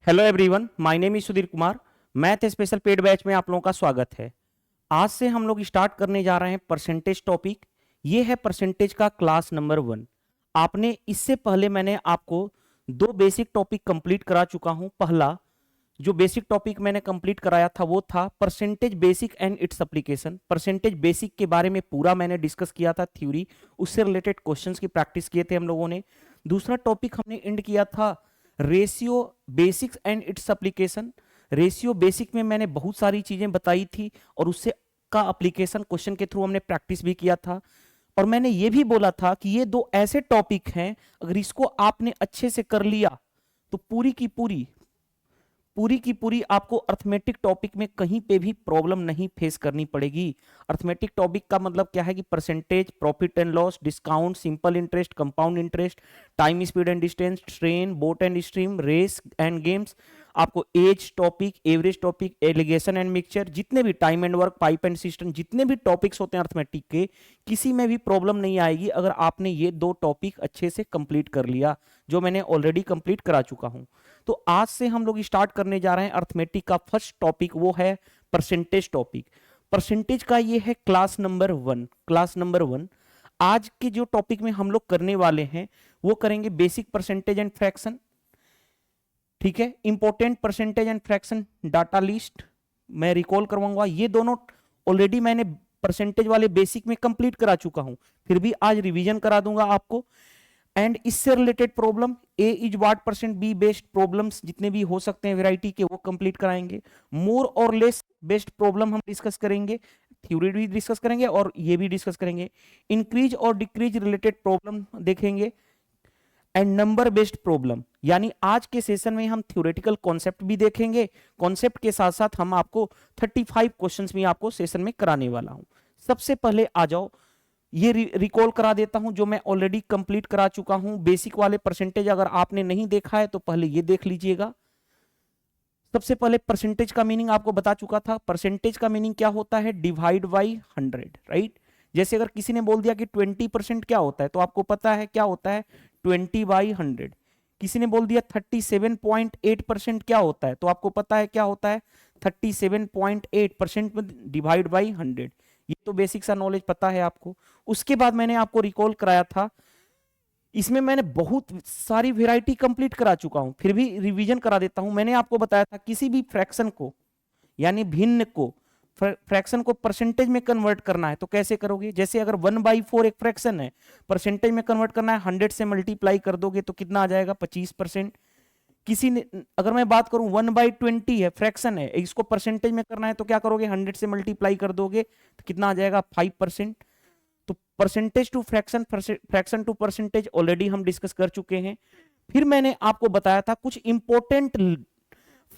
Hello everyone, my name is Sudhir Kumar. Math special paid batch में आप लोगों का स्वागत है। आज से हम लोग स्टार्ट करने जा रहे हैं परसेंटेज टॉपिक। ये है परसेंटेज का क्लास नंबर 1। आपने इससे पहले मैंने आपको दो बेसिक टॉपिक कंप्लीट करा चुका हूं। पहला जो बेसिक टॉपिक मैंने कंप्लीट कराया था वो था percentage basic and its application. Percentage basic के बारे में पूरा मैंने डिस्कस किया था, थ्योरी, उससे रिलेटेड क्वेश्चंस की प्रैक्टिस किए थे हम लोगों ने। दूसरा टॉपिक हमने एंड किया था ratio basics and its application. Ratio basic में मैंने बहुत सारी चीजें बताई थी और उससे का एप्लीकेशन क्वेश्चन के थ्रू हमने प्रैक्टिस भी किया था। और मैंने ये भी बोला था कि ये दो ऐसे टॉपिक हैं, अगर इसको आपने अच्छे से कर लिया तो पूरी की पूरी आपको अर्थमेटिक टॉपिक में कहीं पे भी प्रॉब्लम नहीं फेस करनी पड़ेगी। अर्थमेटिक टॉपिक का मतलब क्या है कि percentage, profit and loss, discount, simple interest, compound interest, time, speed and distance, train, boat and stream, race and games, आपको age topic, average topic, alligation and mixture, जितने भी time and work, pipe and system, जितने भी topics होते हैं arithmetic के, किसी में भी प्रॉब्लम नहीं आएगी अगर आपने ये दो टॉपिक अच्छे से कंप्लीट कर लिया, जो मैंने ऑलरेडी कंप्लीट करा चुका हूं। तो आज से हम लोग स्टार्ट करने जा रहे हैं अर्थमेटिक का फर्स्ट टॉपिक, वो है परसेंटेज टॉपिक। परसेंटेज का ये है क्लास नंबर 1। क्लास नंबर 1 आज के जो टॉपिक में हम लोग करने वाले हैं वो करेंगे बेसिक परसेंटेज एंड फ्रैक्शन। ठीक है, important percentage and fraction data list मैं रिकॉल करवाऊंगा। ये दोनों ऑलरेडी मैंने परसेंटेज वाले बेसिक में कंप्लीट करा चुका हूं, फिर भी आज रिवीजन करा दूंगा आपको। एंड इससे related problem A is what percent be based problems जितने भी हो सकते हैं वैरायटी के, वो कंप्लीट कराएंगे। मोर और लेस बेस्ड प्रॉब्लम हम डिस्कस करेंगे, थ्योरी भी डिस्कस करेंगे और ये भी डिस्कस करेंगे। इंक्रीज और डिक्रीज रिलेटेड प्रॉब्लम देखेंगे। एंड नंबर बेस्ड प्रॉब्लम, यानी आज के सेशन में हम थ्योरेटिकल कॉन्सेप्ट भी देखेंगे, कॉन्सेप्ट के साथ साथ हम आपको 35 क्वेश्चंस भी आपको सेशन में कराने वाला हूं। सबसे पहले आ जाओ, ये रिकॉल करा देता हूं जो मैं ऑलरेडी कंप्लीट करा चुका हूं। बेसिक वाले परसेंटेज अगर आपने नहीं देखा है तो पहले ये देख लीजिएगा। सबसे पहले परसेंटेज का मीनिंग आपको बता चुका था। परसेंटेज का मीनिंग क्या होता है? Divide by 100, right. जैसे अगर किसी ने बोल दिया कि 20% क्या होता है तो आपको पता है क्या होता है, 20/100। किसी ने बोल दिया 37.8% क्या होता है तो आपको पता है क्या होता है, 37.8% में डिवाइड बाई 100। ये तो बेसिक सा नॉलेज पता है आपको। उसके बाद मैंने आपको रिकॉल कराया था, इसमें मैंने बहुत सारी वेराइटी कंप्लीट करा चुका हूं, फिर भी रिवीजन करा देता हूं। मैंने आपको बताया था किसी भी फ्रैक्शन को, यानी भिन्न को, फ्रैक्शन को परसेंटेज में कन्वर्ट करना है तो कैसे करोगे। जैसे अगर 1/4 एक फ्रैक्शन है, परसेंटेज में कन्वर्ट करना है, 100 से मल्टीप्लाई कर दोगे तो कितना आ जाएगा, 25%। किसी ने, अगर मैं बात करूं 1/20 है, फ्रैक्शन है, इसको परसेंटेज में करना है तो क्या करोगे, 100 से मल्टीप्लाई कर दोगे तो कितना आ जाएगा, 5%। तो percentage to fraction, fraction to percentage already हम डिस्कस कर चुके हैं। फिर मैंने आपको बताया था कुछ इंपॉर्टेंट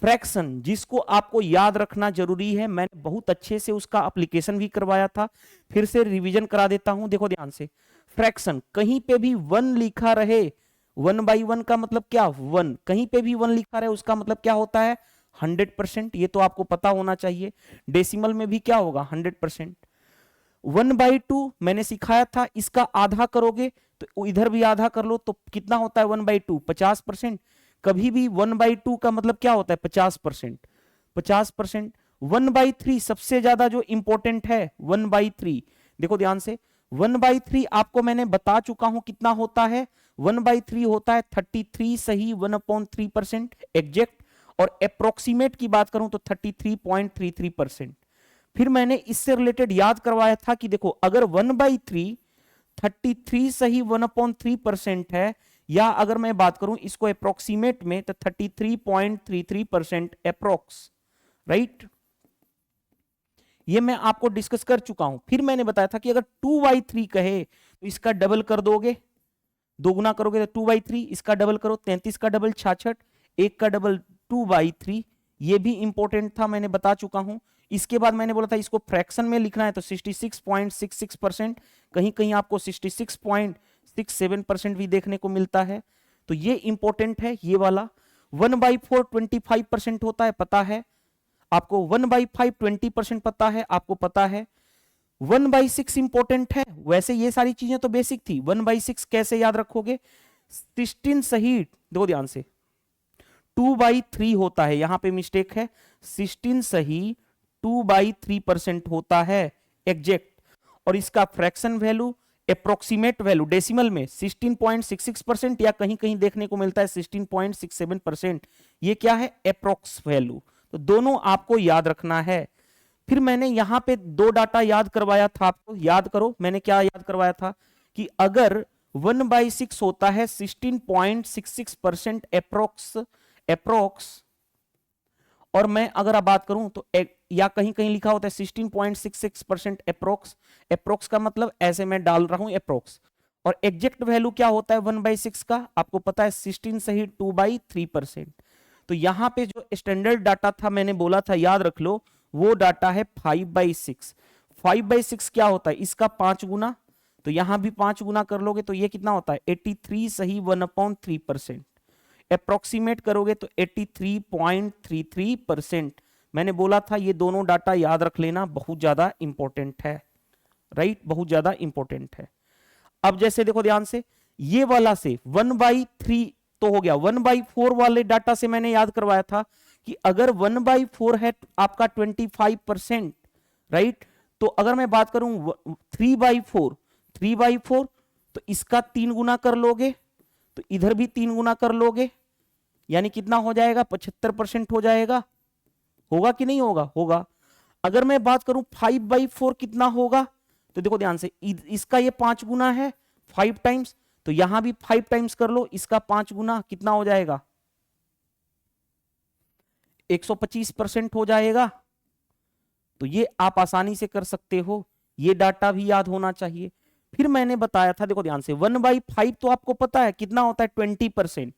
फ्रैक्शन जिसको आपको याद रखना जरूरी है, मैंने बहुत अच्छे से उसका एप्लीकेशन भी करवाया था, फिर से रिवीजन करा देता हूं। देखो ध्यान से, फ्रैक्शन कहीं पे भी 1 लिखा रहे, 1/1 का मतलब क्या, 1, कहीं पे भी 1 लिखा रहे उसका मतलब क्या होता है, 100%। ये तो आपको पता होना चाहिए। डेसिमल में भी क्या होगा, 100%। 1/2 मैंने सिखाया था, इसका आधा करोगे तो इधर भी आधा कर लो तो कितना होता है 1/2, 50%। कभी भी 1/2 का मतलब क्या होता है, 50%। 50%। 1/3 सबसे ज्यादा जो इंपॉर्टेंट है, 1/3, देखो ध्यान से, 1/3 आपको मैंने बता चुका हूं कितना होता है, 1/3 होता है 33 सही 1/3% एग्जैक्ट। और अप्रोक्सीमेट की बात करूं तो 33.33%। फिर मैंने इससे रिलेटेड याद करवाया था कि देखो अगर 1/3 33 सही 1/3% है, या अगर मैं बात करूं इसको अप्रोक्सीमेट में तो 33.33% अप्रोक्स, राइट। ये मैं आपको डिस्कस कर चुका हूं। फिर मैंने बताया था कि अगर 2/3 कहे तो इसका डबल कर दोगे, दो गुना करोगे तो 2/3, इसका डबल करो 33 का डबल 66, एक का डबल 2/3। ये भी इंपॉर्टेंट था, मैंने बता चुका हूं। इसके बाद मैंने बोला था इसको फ्रैक्शन में लिखना है तो 66.66%, कहीं कहीं आपको 66.67% भी देखने को मिलता है, तो ये इंपॉर्टेंट है ये वाला। 1/4 25% होता है, पता है आपको। 1/5 20% पता है, आपको पता है। 1/6 इंपॉर्टेंट है। वैसे ये सारी चीजें तो बेसिक थी, 1/6 कैसे याद रखोगे, 16 सही, देखो ध्यान से, 2/3 होता है, यहां पे मिस्टेक है, 16 सही 2/3% होता है एग्जैक्ट। और इसका fraction value approximate value decimal में 16.66% या कहीं कहीं देखने को मिलता है 16.67%। ये क्या है? Approx value. तो दोनों आपको याद रखना है। फिर मैंने यहां पे दो डाटा याद करवाया था आपको, याद करो मैंने क्या याद करवाया था कि अगर 1/6 होता है 16.66% अप्रोक्स, और मैं अगर आप बात करूं तो या कहीं कहीं लिखा होता है 16.66% अप्रोक्स का मतलब ऐसे मैं डाल रहा हूं अप्रोक्स। और एग्जैक्ट वैल्यू क्या होता है 1/6 का? आपको पता है 16 सही 2/3%। तो यहां पे जो स्टैंडर्ड डाटा था मैंने बोला था, याद रख लो, वो डाटा है 5/6। 5/6 क्या होता है? इसका 5 गुना, तो यहां भी 5 गुना कर लोगे तो ये कितना होता है? 83 सही 1/3%। अप्रोक्सीमेट करोगे तो 83.33%। मैंने बोला था ये दोनों डाटा याद रख लेना, बहुत ज्यादा इंपॉर्टेंट है, राइट, बहुत ज्यादा इंपॉर्टेंट है। अब जैसे देखो ध्यान से, ये वाला से 1/3 तो हो गया, 1/4 वाले डाटा से मैंने याद करवाया था कि अगर 1/4 है आपका 25%, राइट। तो अगर मैं बात करूं 3/4 तो इसका 3 गुना कर लोगे तो इधर भी 3 गुना कर लोगे, यानी कितना हो जाएगा? 75% हो जाएगा। होगा कि नहीं होगा? होगा। अगर मैं बात करूं 5/4 कितना होगा, तो देखो ध्यान से, इसका ये 5 गुना है 5 टाइम्स, तो यहां भी 5 टाइम्स कर लो, इसका 5 गुना कितना हो जाएगा? 125% हो जाएगा। तो ये आप आसानी से कर सकते हो, ये डाटा भी याद होना चाहिए। फिर मैंने बताया था, देखो ध्यान से, 1/5 तो आपको पता है कितना होता है? 20%।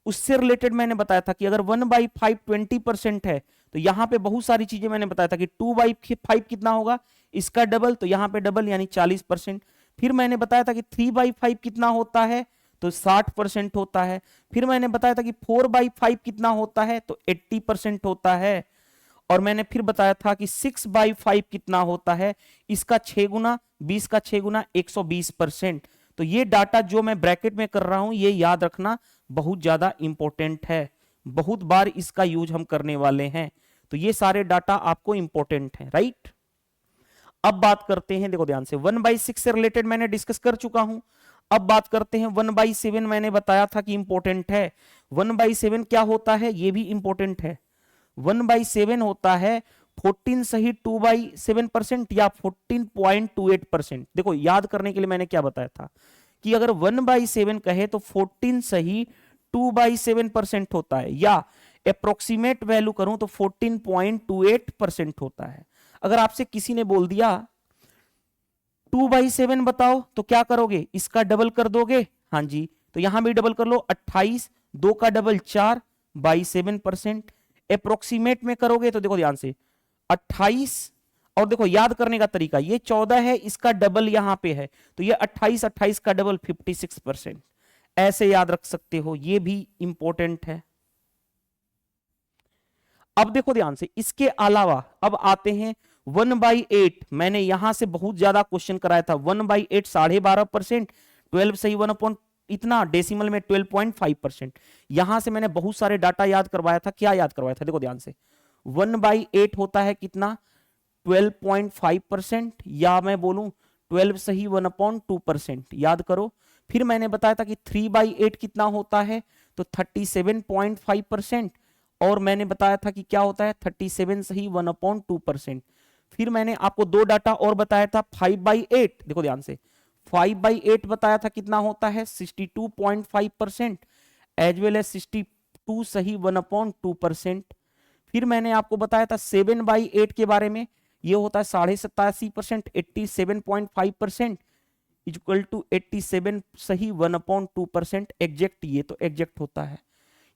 उससे रिलेटेड मैंने बताया था कि अगर 1/5 20% है तो यहां पे बहुत सारी चीजें मैंने बताया था कि 2/5 कितना होगा? इसका डबल, तो यहां पे डबल यानी 40%। फिर मैंने बताया था कि 3/5 कितना होता है? तो 60% होता है। फिर मैंने बताया था कि 4/5 कितना होता है? तो 80% होता है। और मैंने फिर बताया था कि 6/5 कितना होता है? इसका 6 गुना, 20 का 6 गुना 120%। तो ये डाटा जो मैं ब्रैकेट में कर रहा हूं, ये याद रखना बहुत ज्यादा इंपॉर्टेंट है, बहुत बार इसका यूज हम करने वाले हैं। तो ये सारे डाटा आपको इंपॉर्टेंट है, राइट। अब बात करते हैं, देखो ध्यान से, 1/6 से रिलेटेड मैंने डिस्कस कर चुका हूं। अब बात करते हैं 1/7, मैंने बताया था कि इंपॉर्टेंट है। 1/7 क्या होता है? ये भी इंपॉर्टेंट है। 1/7 होता है 14 सही 2/7% या 14.28%। देखो याद करने के लिए मैंने क्या बताया था कि अगर 1/7 कहे तो 14 सही 2/7% होता है, या अप्रोक्सीमेट वैल्यू करूं तो 14.28% होता है। अगर आपसे किसी ने बोल दिया 2/7 बताओ, तो क्या करोगे? इसका डबल कर दोगे। हाँ जी, तो यहां भी डबल कर लो, 28, 2 का डबल 4/7%। अप्रोक्सीमेट में करोगे तो देखो ध्यान से, 28, और देखो याद करने का तरीका, ये 14 है, इसका डबल यहां पे है, तो ये 28, 28 का डबल 56%। ऐसे याद रख सकते हो, ये भी इंपॉर्टेंट है। अब देखो ध्यान से, इसके अलावा अब आते हैं 1/8। मैंने यहां से बहुत ज्यादा क्वेश्चन कराया था। 1/8 12.5%, 12 सही 1 इतना, डेसिमल में 12.5%। यहां से मैंने बहुत सारे डाटा याद करवाया था। क्या याद करवाया था? देखो ध्यान से, 1/8 होता है कितना? 12.5%, या मैं बोलूं 12 सही 1/2%। याद करो। फिर मैंने बताया था कि 3/8 कितना होता है? तो 37.5%। और मैंने बताया था कि क्या होता है? 37 सही 1/2%। फिर मैंने आपको दो डाटा और बताया था, 5/8। देखो ध्यान से, 5/8 बताया था कितना होता है? 62.5%, एज वेल एज 62 सही 1/2%। फिर मैंने आपको बताया था 7/8 के बारे में, ये होता है 87.5%, 87.5% इक्वल टू 87 सही 1/2%। एग्जैक्ट, ये तो एग्जैक्ट होता है।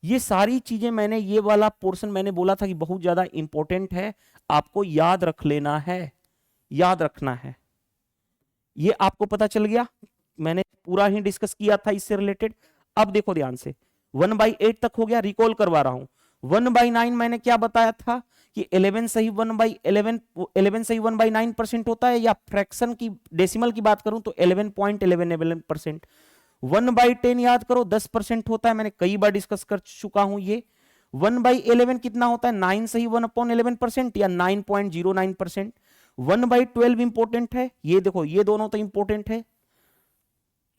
ये सारी चीजें मैंने, ये वाला पोर्शन मैंने बोला था कि बहुत ज्यादा इंपॉर्टेंट है, आपको याद रख लेना है, याद रखना है। ये आपको पता चल गया, मैंने पूरा ही डिस्कस किया था इससे रिलेटेड। अब देखो ध्यान से, 1/8 तक हो गया, रिकॉल करवा रहा हूं। 1/9 मैंने क्या बताया था कि 11 सही 11 सही 1/9% होता है, या फ्रैक्शन की डेसिमल की बात करूं तो 11.11%। 1/10 याद करो 10% होता है, मैंने कई बार डिस्कस कर चुका हूं ये। 1/11 कितना होता है? 9 सही 1/11% या 9.09%। 1/12 इंपॉर्टेंट है, ये देखो ये दोनों तो इंपॉर्टेंट है।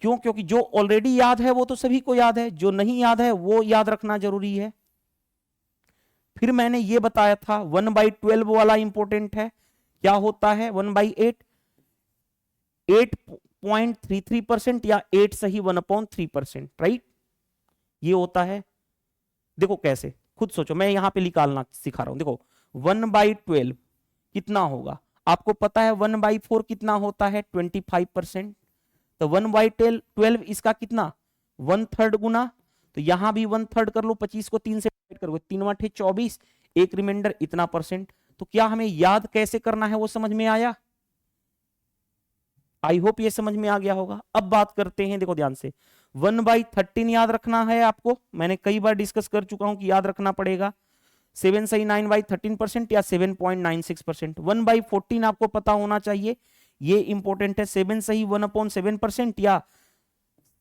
क्यों? क्योंकि जो ऑलरेडी याद है वो तो सभी को याद है, जो नहीं याद है वो याद रखना जरूरी है। फिर मैंने ये बताया था 1/12 वाला इंपॉर्टेंट है, क्या होता है? 1/8, 8.33% या 8 सही 1/3%, राइट? ये होता है। देखो कैसे, खुद सोचो, मैं यहां पे निकालना सिखा रहा हूं। देखो 1/12 कितना होगा? आपको पता है 1/4 कितना होता है? 25%। तो 1/12 इसका कितना? 1/3 गुना, तो यहां भी 1/3 कर लो, 25 को 3 से डिवाइड करो, 3 24, एक रिमाइंडर इतना परसेंट। तो क्या हमें याद कैसे करना है वो समझ में आया? आई होप ये समझ में आ गया होगा। अब बात करते हैं, देखो ध्यान से, 1/13 याद रखना है आपको, मैंने कई बार डिस्कस कर चुका हूं कि याद रखना पड़ेगा। 7 सही 9/13% या 7.96%। 1/14 आपको पता होना चाहिए, ये इंपॉर्टेंट है। 7 सही 1/7% या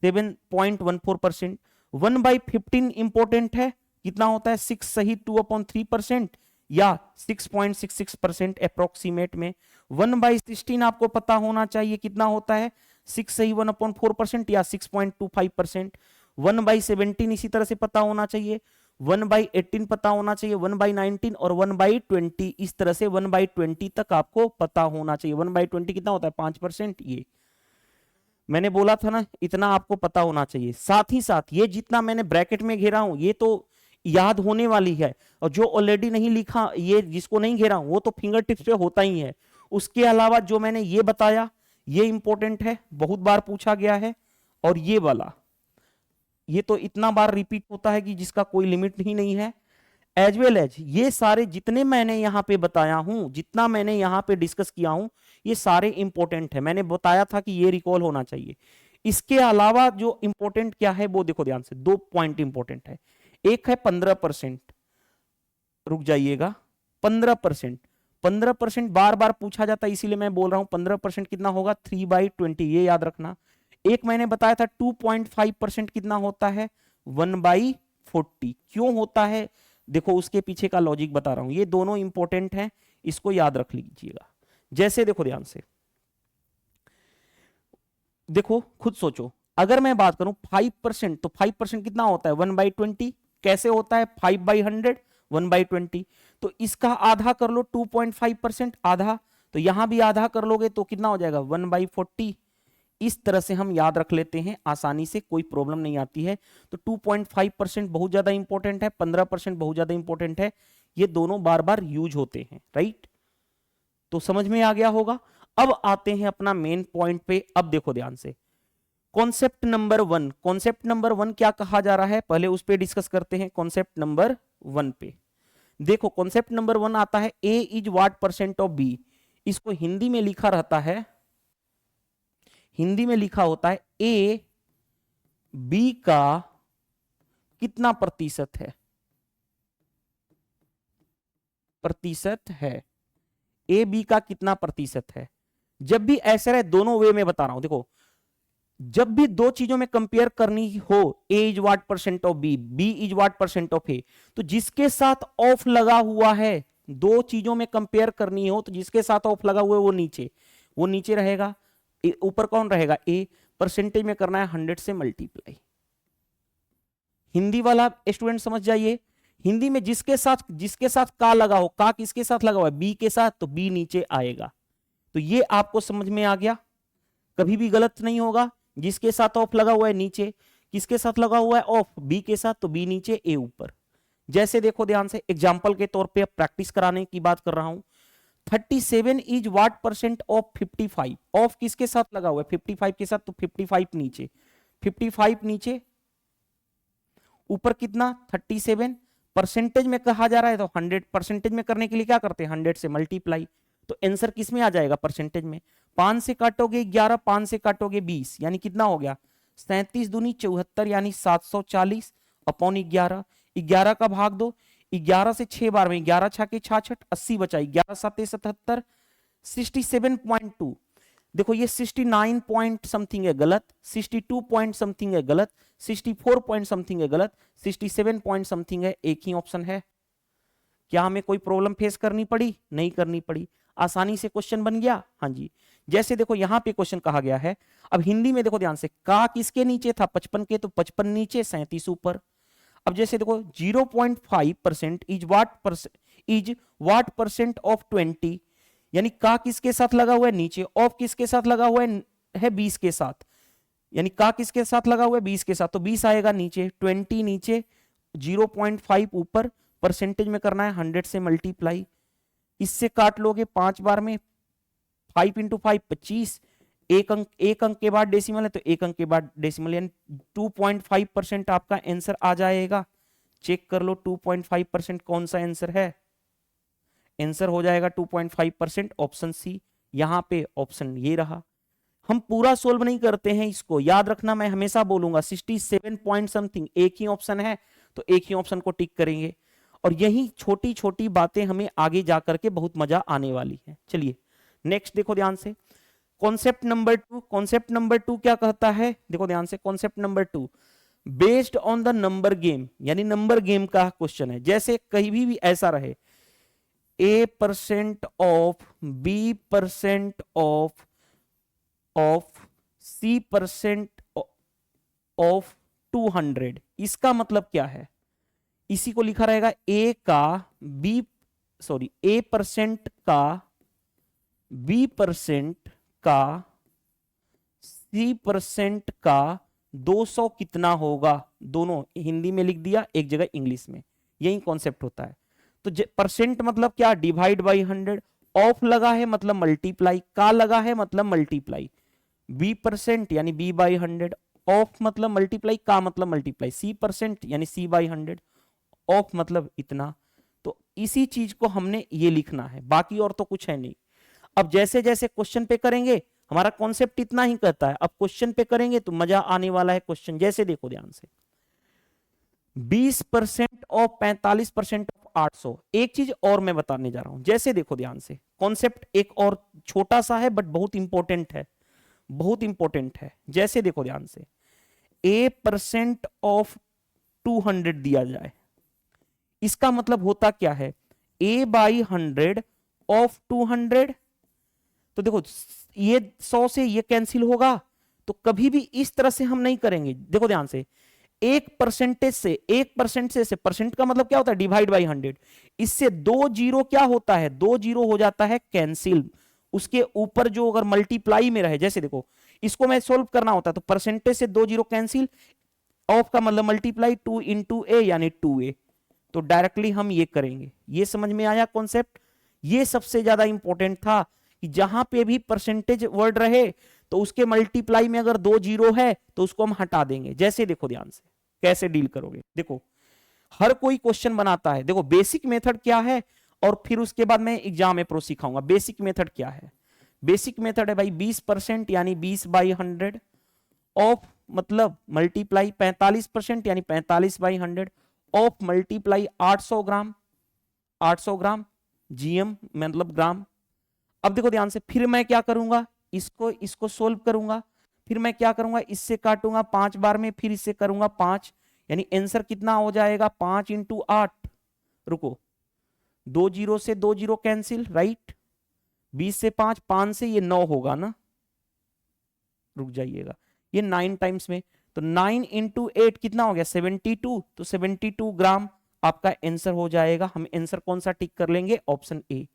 7.14%। 1/15 इंपॉर्टेंट है, कितना होता है? 6 सही 2/3% या 6.66% अप्रोक्सीमेट में। 1/16 आपको पता होना चाहिए, कितना होता है? 6 सही 1/4% या 6.25%। 1/17 इसी तरह से पता होना चाहिए। 1/18 पता होना चाहिए, 1/19 और 1/20 इस तरह से 1/20 तक आपको पता होना चाहिए। 1/20 कितना होता है? 5%। ये मैंने बोला था ना, इतना आपको पता होना चाहिए। साथ ही साथ ये जितना मैंने ब्रैकेट में घेरा हूं ये तो याद होने वाली है, और जो ऑलरेडी नहीं लिखा, ये जिसको नहीं घेरा वो तो फिंगर टिप्स पे होता ही है। उसके अलावा जो मैंने ये बताया ये इंपॉर्टेंट है, बहुत बार पूछा गया है। और ये वाला, ये तो इतना बार रिपीट होता है कि जिसका कोई लिमिट ही नहीं है। एज वेल एज ये सारे जितने मैंने यहां पे बताया हूं, जितना मैंने यहां पे डिस्कस किया हूं, ये सारे इंपॉर्टेंट है। मैंने बताया था कि ये रिकॉल होना चाहिए। इसके अलावा जो इंपॉर्टेंट क्या है वो देखो ध्यान से, 2 पॉइंट इंपॉर्टेंट है। एक है 15%, रुक जाइएगा, 15%। 15% बार बार पूछा जाता है, इसीलिए मैं बोल रहा हूं 15% कितना होगा? 3/20, ये याद रखना। एक मैंने बताया था 2.5% कितना होता है? 1/40। क्यों होता है? देखो उसके पीछे का लॉजिक बता रहा हूं, ये दोनों इंपॉर्टेंट हैं, इसको याद रख लीजिएगा। जैसे देखो ध्यान से, देखो खुद सोचो, अगर मैं बात करूं 5%, तो 5% कितना होता है? 1/20। कैसे होता है? 5/100 1/20। तो इसका आधा कर लो, 2.5% आधा, तो यहां भी आधा कर लोगे तो कितना हो जाएगा? 1/40। इस तरह से हम याद रख लेते हैं आसानी से, कोई प्रॉब्लम नहीं आती है। तो 2.5% बहुत ज्यादा इंपॉर्टेंट है, 15% बहुत ज्यादा इंपॉर्टेंट है। ये दोनों बार बार यूज होते हैं, राइट? तो समझ में आ गया होगा। अब आते हैं अपना मेन पॉइंट पे। अब देखो ध्यान से, कॉन्सेप्ट नंबर 1, कॉन्सेप्ट नंबर 1 क्या कहा जा रहा है, पहले उस पे डिस्कस करते हैं। कॉन्सेप्ट नंबर 1 पे देखो, कॉन्सेप्ट नंबर 1 आता है A is what percent of B. इसको हिंदी में लिखा रहता है, हिंदी में लिखा होता है ए बी का कितना प्रतिशत है? प्रतिशत है, ए बी का कितना प्रतिशत है। जब भी ऐसे रहे, दोनों वे में बता रहा हूं, देखो जब भी दो चीजों में कंपेयर करनी हो, A is what percent of B, B is what percent of A, तो जिसके साथ ऑफ लगा हुआ है, दो चीजों में कंपेयर करनी हो तो जिसके साथ ऑफ लगा हुआ है वो नीचे रहेगा, ऊपर कौन रहेगा? ए। परसेंटेज में करना है 100 से मल्टीप्लाई। हिंदी वाला स्टूडेंट समझ जाइए, हिंदी में जिसके साथ का लगा हो, का किसके साथ लगा हुआ है? बी के साथ, तो बी नीचे आएगा। तो ये आपको समझ में आ गया, कभी भी गलत नहीं होगा। जिसके साथ ऑफ लगा हुआ है नीचे, किसके साथ लगा हुआ है ऑफ? बी के साथ, तो बी नीचे ए ऊपर। जैसे देखो ध्यान से, एग्जांपल के तौर पे प्रैक्टिस कराने की बात कर रहा हूं। 37 is what percent of 55। Of किसके साथ लगा हुआ है? 55 के साथ, तो 55 नीचे, 55 नीचे, ऊपर कितना? 37। परसेंटेज में कहा जा रहा है तो 100, परसेंटेज में करने के लिए क्या करते हैं? 100 से मल्टीप्लाई। तो आंसर किस में आ जाएगा? परसेंटेज में। 5 से काटोगे 11, 5 से काटोगे 20, यानी कितना हो गया? 37 दूनी 74, यानी 740 अपॉन 11। 11 का भाग दो, 11 से 6 बार में, 11 छाके 66, 80 बचा, 11 7 77, 67.2। देखो ये 69 पॉइंट समथिंग है गलत, 62 पॉइंट समथिंग है गलत, 64 पॉइंट समथिंग है गलत, 67 पॉइंट समथिंग है, एक ही ऑप्शन है। क्या हमें कोई प्रॉब्लम फेस करनी पड़ी? नहीं करनी पड़ी, आसानी से क्वेश्चन बन गया। हाँ जी, जैसे देखो यहां पे क्वेश्चन कहा गया है, अब हिंदी में देखो ध्यान से, का किसके नीचे था? 55 के, तो 55 नीचे 37 ऊपर। अब जैसे देखो 0.5% इज व्हाट परसेंट ऑफ 20, यानी का किसके साथ लगा हुआ है? नीचे। ऑफ किसके साथ लगा हुआ है 20 के साथ, यानी का किसके साथ लगा हुआ है? 20 के साथ, तो 20 आएगा नीचे, 20 नीचे, 0.5 ऊपर, परसेंटेज में करना है 100 से मल्टीप्लाई, इससे काट लोगे 5 बार में, 5 इंटू 5 25, एक अंक के बाद डेसिमल है तो एक अंक के बाद डेसिमल, यानी 2.5% आपका आंसर आ जाएगा। चेक कर लो 2.5% कौन सा आंसर है? आंसर हो जाएगा 2.5%, ऑप्शन सी। यहां पे ऑप्शन ये रहा। हम पूरा सोल्व नहीं करते हैं इसको, याद रखना, मैं हमेशा बोलूंगा 67 पॉइंट समथिंग, एक ही ऑप्शन है तो एक ही ऑप्शन को टिक करेंगे, और यही छोटी छोटी बातें हमें आगे जाकर के बहुत मजा आने वाली है। चलिए नेक्स्ट देखो ध्यान से, कॉन्सेप्ट नंबर 2। कॉन्सेप्ट नंबर 2 क्या कहता है? देखो ध्यान से, concept number 2, based on the number game, यानी नंबर गेम का क्वेश्चन है। जैसे कहीं भी ऐसा रहे, A% of B% of C% of 200, इसका मतलब क्या है? इसी को लिखा रहेगा A परसेंट का B% का C% का 200 कितना होगा? दोनों हिंदी में लिख दिया, एक जगह इंग्लिश में, यही कॉन्सेप्ट होता है। तो परसेंट मतलब क्या? डिवाइड बाई 100, ऑफ लगा है मतलब मल्टीप्लाई, का लगा है मतलब मल्टीप्लाई, B% यानी B बाई 100, ऑफ मतलब मल्टीप्लाई, का मतलब मल्टीप्लाई, C% यानी C बाई 100, ऑफ मतलब इतना। तो इसी चीज को हमने ये लिखना है, बाकी और तो कुछ है नहीं। अब जैसे जैसे क्वेश्चन पे करेंगे, हमारा कॉन्सेप्ट इतना ही कहता है, अब क्वेश्चन पे करेंगे तो मजा आने वाला है क्वेश्चन। जैसे देखो ध्यान से, 20% ऑफ 45% ऑफ 800, एक चीज और मैं बताने जा रहा हूं। जैसे देखो ध्यान से, कॉन्सेप्ट एक और छोटा सा है बट बहुत इंपॉर्टेंट है, बहुत इंपॉर्टेंट है। जैसे देखो ध्यान से, A% ऑफ 200 दिया जाए, इसका मतलब होता क्या है? A बाई 100 ऑफ 200, तो देखो ये 100 से ये कैंसिल होगा, तो कभी भी इस तरह से हम नहीं करेंगे। देखो ध्यान से, एक परसेंटेज से, 1% से परसेंट का मतलब क्या होता है? डिवाइड बाई 100, इससे 2 जीरो क्या होता है? 2 जीरो हो जाता है कैंसिल, उसके ऊपर जो अगर मल्टीप्लाई में रहे, जैसे देखो इसको मैं सोल्व करना होता है तो परसेंटेज से 2 जीरो कैंसिल, ऑफ का मतलब मल्टीप्लाई, 2 इंटू ए यानी 2a, तो डायरेक्टली हम ये करेंगे। ये समझ में आया कॉन्सेप्ट? ये सबसे ज्यादा इंपॉर्टेंट था कि जहां पे भी परसेंटेज वर्ड रहे तो उसके मल्टीप्लाई में अगर 2 जीरो है तो उसको हम हटा देंगे। जैसे देखो ध्यान से कैसे डील करोगे, देखो हर कोई क्वेश्चन बनाता है। देखो बेसिक मेथड क्या है, और फिर उसके बाद मैं एग्जाम अप्रोच सिखाऊंगा। बेसिक मेथड क्या है? बेसिक मेथड है भाई 20% यानी 20 बाई 100, ऑफ मतलब मल्टीप्लाई 45% यानी 45 by 100, of multiply 800 gram, 800 gram, GM मतलब ग्राम। अब देखो ध्यान से, फिर मैं क्या करूंगा, इसको सोल्व करूंगा, फिर मैं क्या करूंगा, इससे काटूंगा 5 बार में, फिर इससे करूंगा 5, यानी आंसर कितना हो जाएगा? 5 इंटू 8, रुको 2 जीरो से 2 जीरो कैंसिल, राइट, 20 से 5, 5 से ये 9 होगा ना, रुक जाइएगा, ये 9 टाइम्स में, तो 9 इंटू 8 कितना हो गया? 72, तो 72 ग्राम आपका आंसर हो जाएगा। हम आंसर कौन सा टिक कर लेंगे? Option A.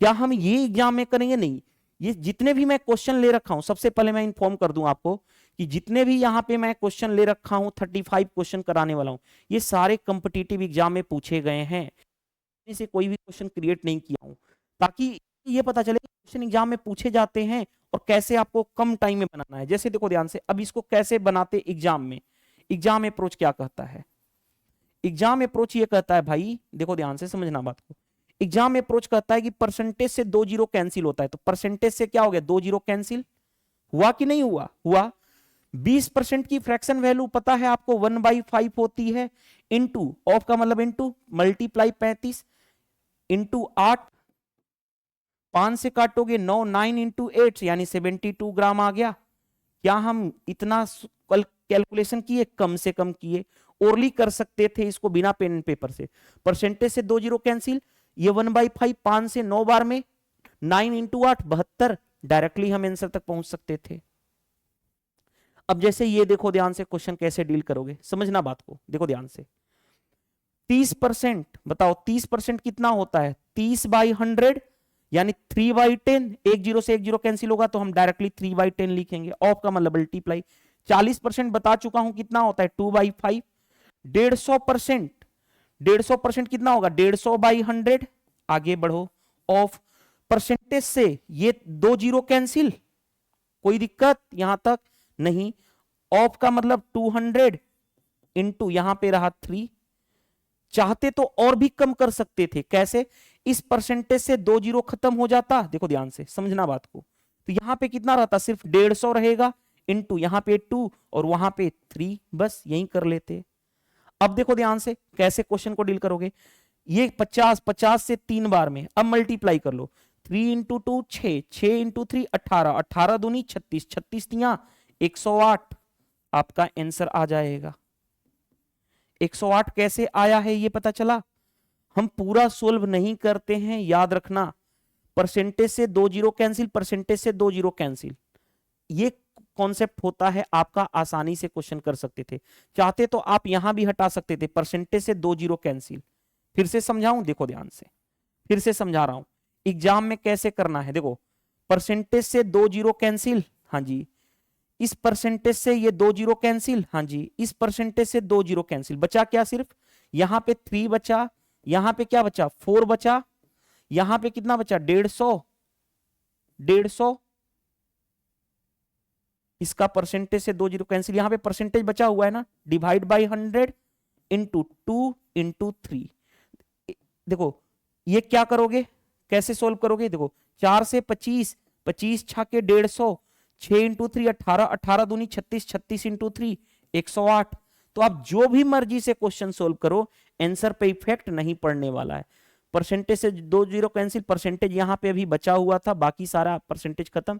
क्या हम ये एग्जाम में करेंगे? नहीं, ये जितने भी मैं क्वेश्चन ले रखा हूं, सबसे पहले मैं इन्फॉर्म कर दूं आपको कि जितने भी यहां पे मैं क्वेश्चन ले रखा हूं, 35 क्वेश्चन कराने वाला हूं, ये सारे कंपिटिटिव एग्जाम में पूछे गए हैं, से कोई भी क्वेश्चन क्रिएट नहीं किया हूं, ताकि ये पता चले कि क्वेश्चन एग्जाम में पूछे जाते हैं और कैसे आपको कम टाइम में बनाना है। जैसे देखो ध्यान से, अब इसको कैसे बनाते एग्जाम में, एग्जाम अप्रोच क्या कहता है? एग्जाम अप्रोच ये कहता है भाई, देखो ध्यान से समझना बात को, एग्जाम अप्रोच कहता है कि परसेंटेज से 2 जीरो कैंसिल होता है, तो परसेंटेज से क्या हो गया? 2 जीरो कैंसिल हुआ कि नहीं हुआ? हुआ। 20% की फ्रैक्शन वैल्यू पता है आपको 1/5 होती है, इंटू ऑफ का मतलब इंटू मल्टीप्लाई 35 इंटू 8, 5 से काटोगे 9, 9 इंटू 8 यानी 72 ग्राम आ गया। क्या हम इतना कैलकुलेशन किए? कम से कम किए। ओरली कर सकते थे इसको बिना पेन एंड पेपर से। परसेंटेज से 2 जीरो कैंसिल, ये 1/5, 5 से 9 बार में 9 इंटू 8 72, डायरेक्टली हम आंसर तक पहुंच सकते थे। अब जैसे ये देखो ध्यान से, क्वेश्चन कैसे डील करोगे, समझना बात को, देखो ध्यान से। 30%, बताओ 30% कितना होता है? 30/100 यानी 3/10। एक जीरो से एक जीरो कैंसिल होगा तो हम डायरेक्टली 3/10 लिखेंगे। ऑफ का मतलब मल्टीप्लाई। 40% बता चुका हूं कितना होता है? 2/5। 150%, 150% कितना होगा? 150/100। आगे बढ़ो। ऑफ परसेंटेज से ये 2 जीरो कैंसिल, कोई दिक्कत यहां तक नहीं। ऑफ का मतलब 200 इंटू यहां पे रहा 3। चाहते तो और भी कम कर सकते थे, कैसे? इस परसेंटेज से 2 जीरो खत्म हो जाता, देखो ध्यान से समझना बात को। तो यहां पे कितना रहता? सिर्फ 150 रहेगा, इंटू यहां पे 2 और वहां पे 3, बस यही कर लेते। अब देखो ध्यान से कैसे क्वेश्चन को डील करोगे। ये 50, 50 से 3 बार में, अब मल्टीप्लाई कर लो। 3 इंटू 2 6, 6 इंटू 3 18, 18 दूनी 36, 36 तिया 108, आपका आंसर आ जाएगा। 108 कैसे आया है ये पता चला? हम पूरा सोल्व नहीं करते हैं, याद रखना। परसेंटेज से 2 जीरो कैंसिल, परसेंटेज से 2 जीरो कैंसिल, ये कॉन्सेप्ट होता है आपका। आसानी से क्वेश्चन कर सकते थे। चाहते तो आप यहां भी हटा सकते थे, परसेंटेज से 2 जीरो कैंसिल। फिर से समझाऊं, देखो ध्यान से, फिर से समझा रहा हूं एग्जाम में कैसे करना है। देखो, परसेंटेज से 2 जीरो कैंसिल, हाँ जी। इस परसेंटेज से ये 2 जीरो कैंसिल, हाँ जी। इस परसेंटेज से 2 जीरो कैंसिल, बचा क्या? सिर्फ यहां पे 3 बचा, यहां पे क्या बचा? 4 बचा, यहां पे कितना बचा? 150, 150। इसका परसेंटेज से 2 जीरो कैंसिल, यहां पे परसेंटेज बचा हुआ है ना, डिवाइड बाई 100 इंटू 2 इंटू 3। देखो ये क्या करोगे, कैसे सोल्व करोगे? देखो 4 से 25, 25 छाके 150, 6 इंटू 3 18, 18 दूनी 36, 36 इंटू 3 108। तो आप जो भी मर्जी से क्वेश्चन सोल्व करो, आंसर पे इफेक्ट नहीं पड़ने वाला है। परसेंटेज से 2 जीरो कैंसिल, परसेंटेज यहां पे अभी बचा हुआ था, बाकी सारा परसेंटेज खत्म,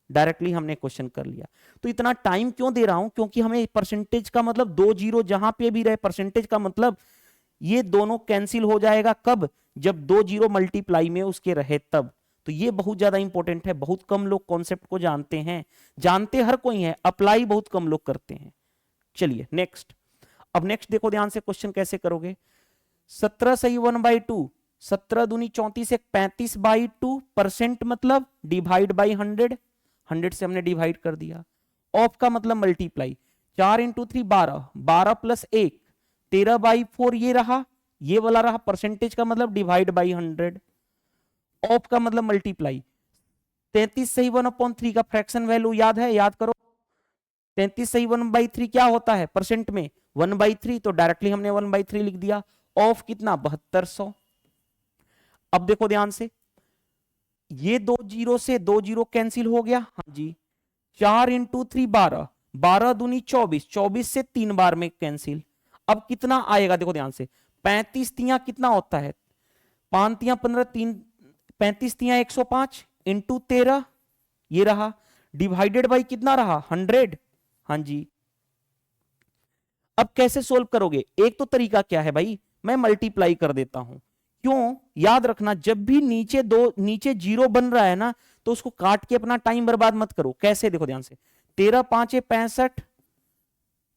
डायरेक्टली हमने क्वेश्चन कर लिया। तो इतना टाइम क्यों दे रहा हूं? क्योंकि हमें परसेंटेज का मतलब 2 जीरो जहां पे भी रहे, परसेंटेज का मतलब ये दोनों कैंसिल हो जाएगा। कब? जब 2 जीरो मल्टीप्लाई में उसके रहे तब। तो ये बहुत ज्यादा इंपॉर्टेंट है, बहुत कम लोग कॉन्सेप्ट को जानते हैं। जानते हर कोई है, अप्लाई बहुत कम लोग करते हैं। चलिए नेक्स्ट। अब नेक्स्ट देखो ध्यान से, क्वेश्चन कैसे करोगे। 17 सही 1/2, 17 दूनी 34, 35/2, परसेंट मतलब डिवाइड बाई 100, 100 से हमने डिवाइड कर दिया। ऑफ का मतलब मल्टीप्लाई, 4 इंटू 3 12, 12 प्लस 1 13/4, ये रहा, ये वाला रहा। परसेंटेज का मतलब डिवाइड बाई 100। ऑफ का मतलब मल्टीप्लाई। 33 सही 1/3 का फ्रैक्शन वैल्यू याद है? याद करो। 33 सही 1/3 क्या होता है परसेंट में? 1/3, तो डायरेक्टली हमने 1/3 लिख दिया। ऑफ कितना? 7200। अब देखो ध्यान से, ये 2 जीरो से 2 जीरो कैंसिल हो गया, हाँ जी। 4 इंटू 3 12, 12 दूनी 24, 24 से 3 बार में कैंसिल। अब कितना आएगा? देखो ध्यान से, 35 तिया कितना होता है? 5 तिया 15, 3 35 तिया 105 इंटू 13, ये रहा, डिवाइडेड बाई कितना रहा? 100, हाँ जी। अब कैसे सोल्व करोगे? एक तो तरीका क्या है भाई, मैं मल्टीप्लाई कर देता हूं। क्यों? याद रखना, जब भी नीचे जीरो बन रहा है ना, तो उसको काट के अपना टाइम बर्बाद मत करो। कैसे? देखो ध्यान से, 13 5 65,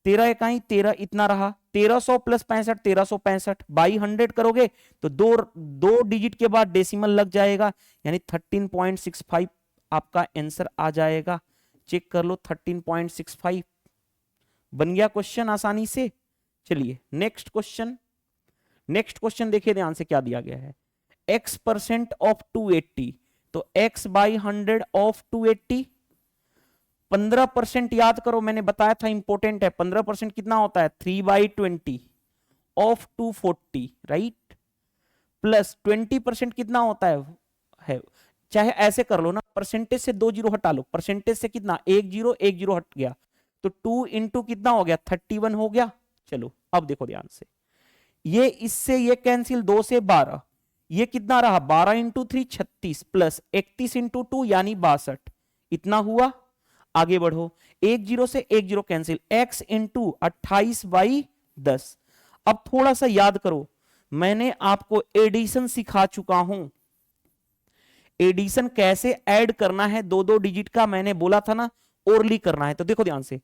13 इकाई 13, इतना रहा। 1300 प्लस 65, 1365 बाई 100 करोगे तो दो डिजिट के बाद डेसिमल लग जाएगा, यानी 13.65 आपका आंसर आ जाएगा। चेक कर लो, 13.65 बन गया क्वेश्चन आसानी से। चलिए नेक्स्ट क्वेश्चन। नेक्स्ट क्वेश्चन देखिए ध्यान से, क्या दिया गया है। x% ऑफ 280, तो x बाई 100 ऑफ 280। 15% याद करो, मैंने बताया था इंपॉर्टेंट है। 15% कितना होता है? 3/20 ऑफ 240, राइट। प्लस 20% कितना होता है? चाहे ऐसे कर लो ना, परसेंटेज से 2 जीरो हटा लो, परसेंटेज से कितना? 1 जीरो, 1 जीरो हट गया, तो 2 इंटू कितना हो गया? 31 हो गया। चलो अब देखो ध्यान से, ये इससे ये कैंसिल, 2 से 12, ये कितना रहा 12 इंटू 3 36 प्लस 31 इंटू 2 यानी 62 इतना हुआ। आगे बढ़ो, एक जीरो से एक जीरो कैंसिल, x इंटू 28/10। अब थोड़ा सा याद करो, मैंने आपको एडिशन सिखा चुका हूं। एडिशन कैसे ऐड करना है, दो दो डिजिट का मैंने बोला था ना, ओरली करना है। तो देखो ध्यान से,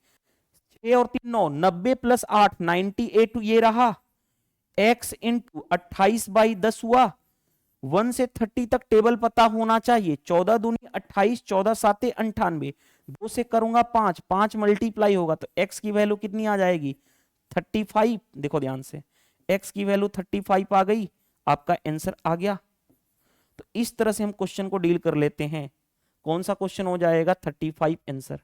6 और 3 9, 90 प्लस 8 98 ये रहा, x इंटू 28/10 हुआ। 1 से 30 तक टेबल पता होना चाहिए। 14 दूनी 28, 14 साते 98, 2 से करूंगा 5, 5 मल्टीप्लाई होगा तो x की वैल्यू कितनी आ जाएगी 35। देखो ध्यान से, x की वैल्यू 35 आ गई, आपका आंसर आ गया। तो इस तरह से हम क्वेश्चन को डील कर लेते हैं। कौन सा क्वेश्चन हो जाएगा 35 आंसर।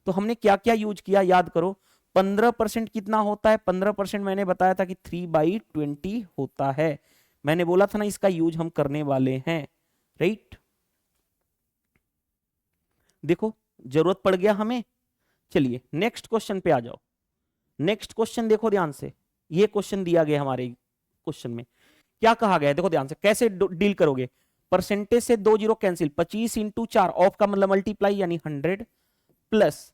तो हमने क्या क्या यूज किया याद करो। 15% कितना होता है, 15% मैंने बताया था कि 3/20 होता है। मैंने बोला था ना इसका यूज हम करने वाले हैं, राइट। देखो जरूरत पड़ गया हमें। चलिए नेक्स्ट क्वेश्चन पे आ जाओ। नेक्स्ट क्वेश्चन देखो ध्यान से, ये क्वेश्चन दिया गया हमारे क्वेश्चन में, क्या कहा गया है देखो ध्यान से, कैसे डील करोगे। परसेंटेज से 2 जीरो कैंसिल, 25 इंटू 4 ऑफ का मतलब मल्टीप्लाई यानी 100 प्लस,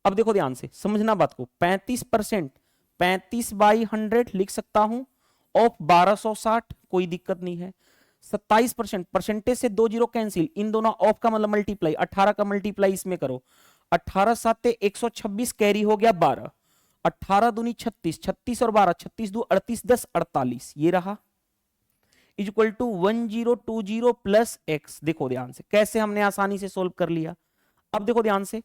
अब देखो ध्यान से समझना बात को, 35% 35/100 लिख सकता हूं, ऑफ 1260 कोई दिक्कत नहीं है। 27% परसेंटेज से 2 जीरो कैंसिल, इन दोनों ऑफ का मतलब मल्टीप्लाई, 18 का मल्टीप्लाई इसमें करो, 18 साते 126 कैरी हो गया 12, 18 दूनी 36, 36 और 12 36 दू 38 10 48 ये रहा, इक्वल टू 1020 प्लस x। देखो ध्यान से कैसे हमने आसानी से सोल्व कर लिया। अब देखो ध्यान से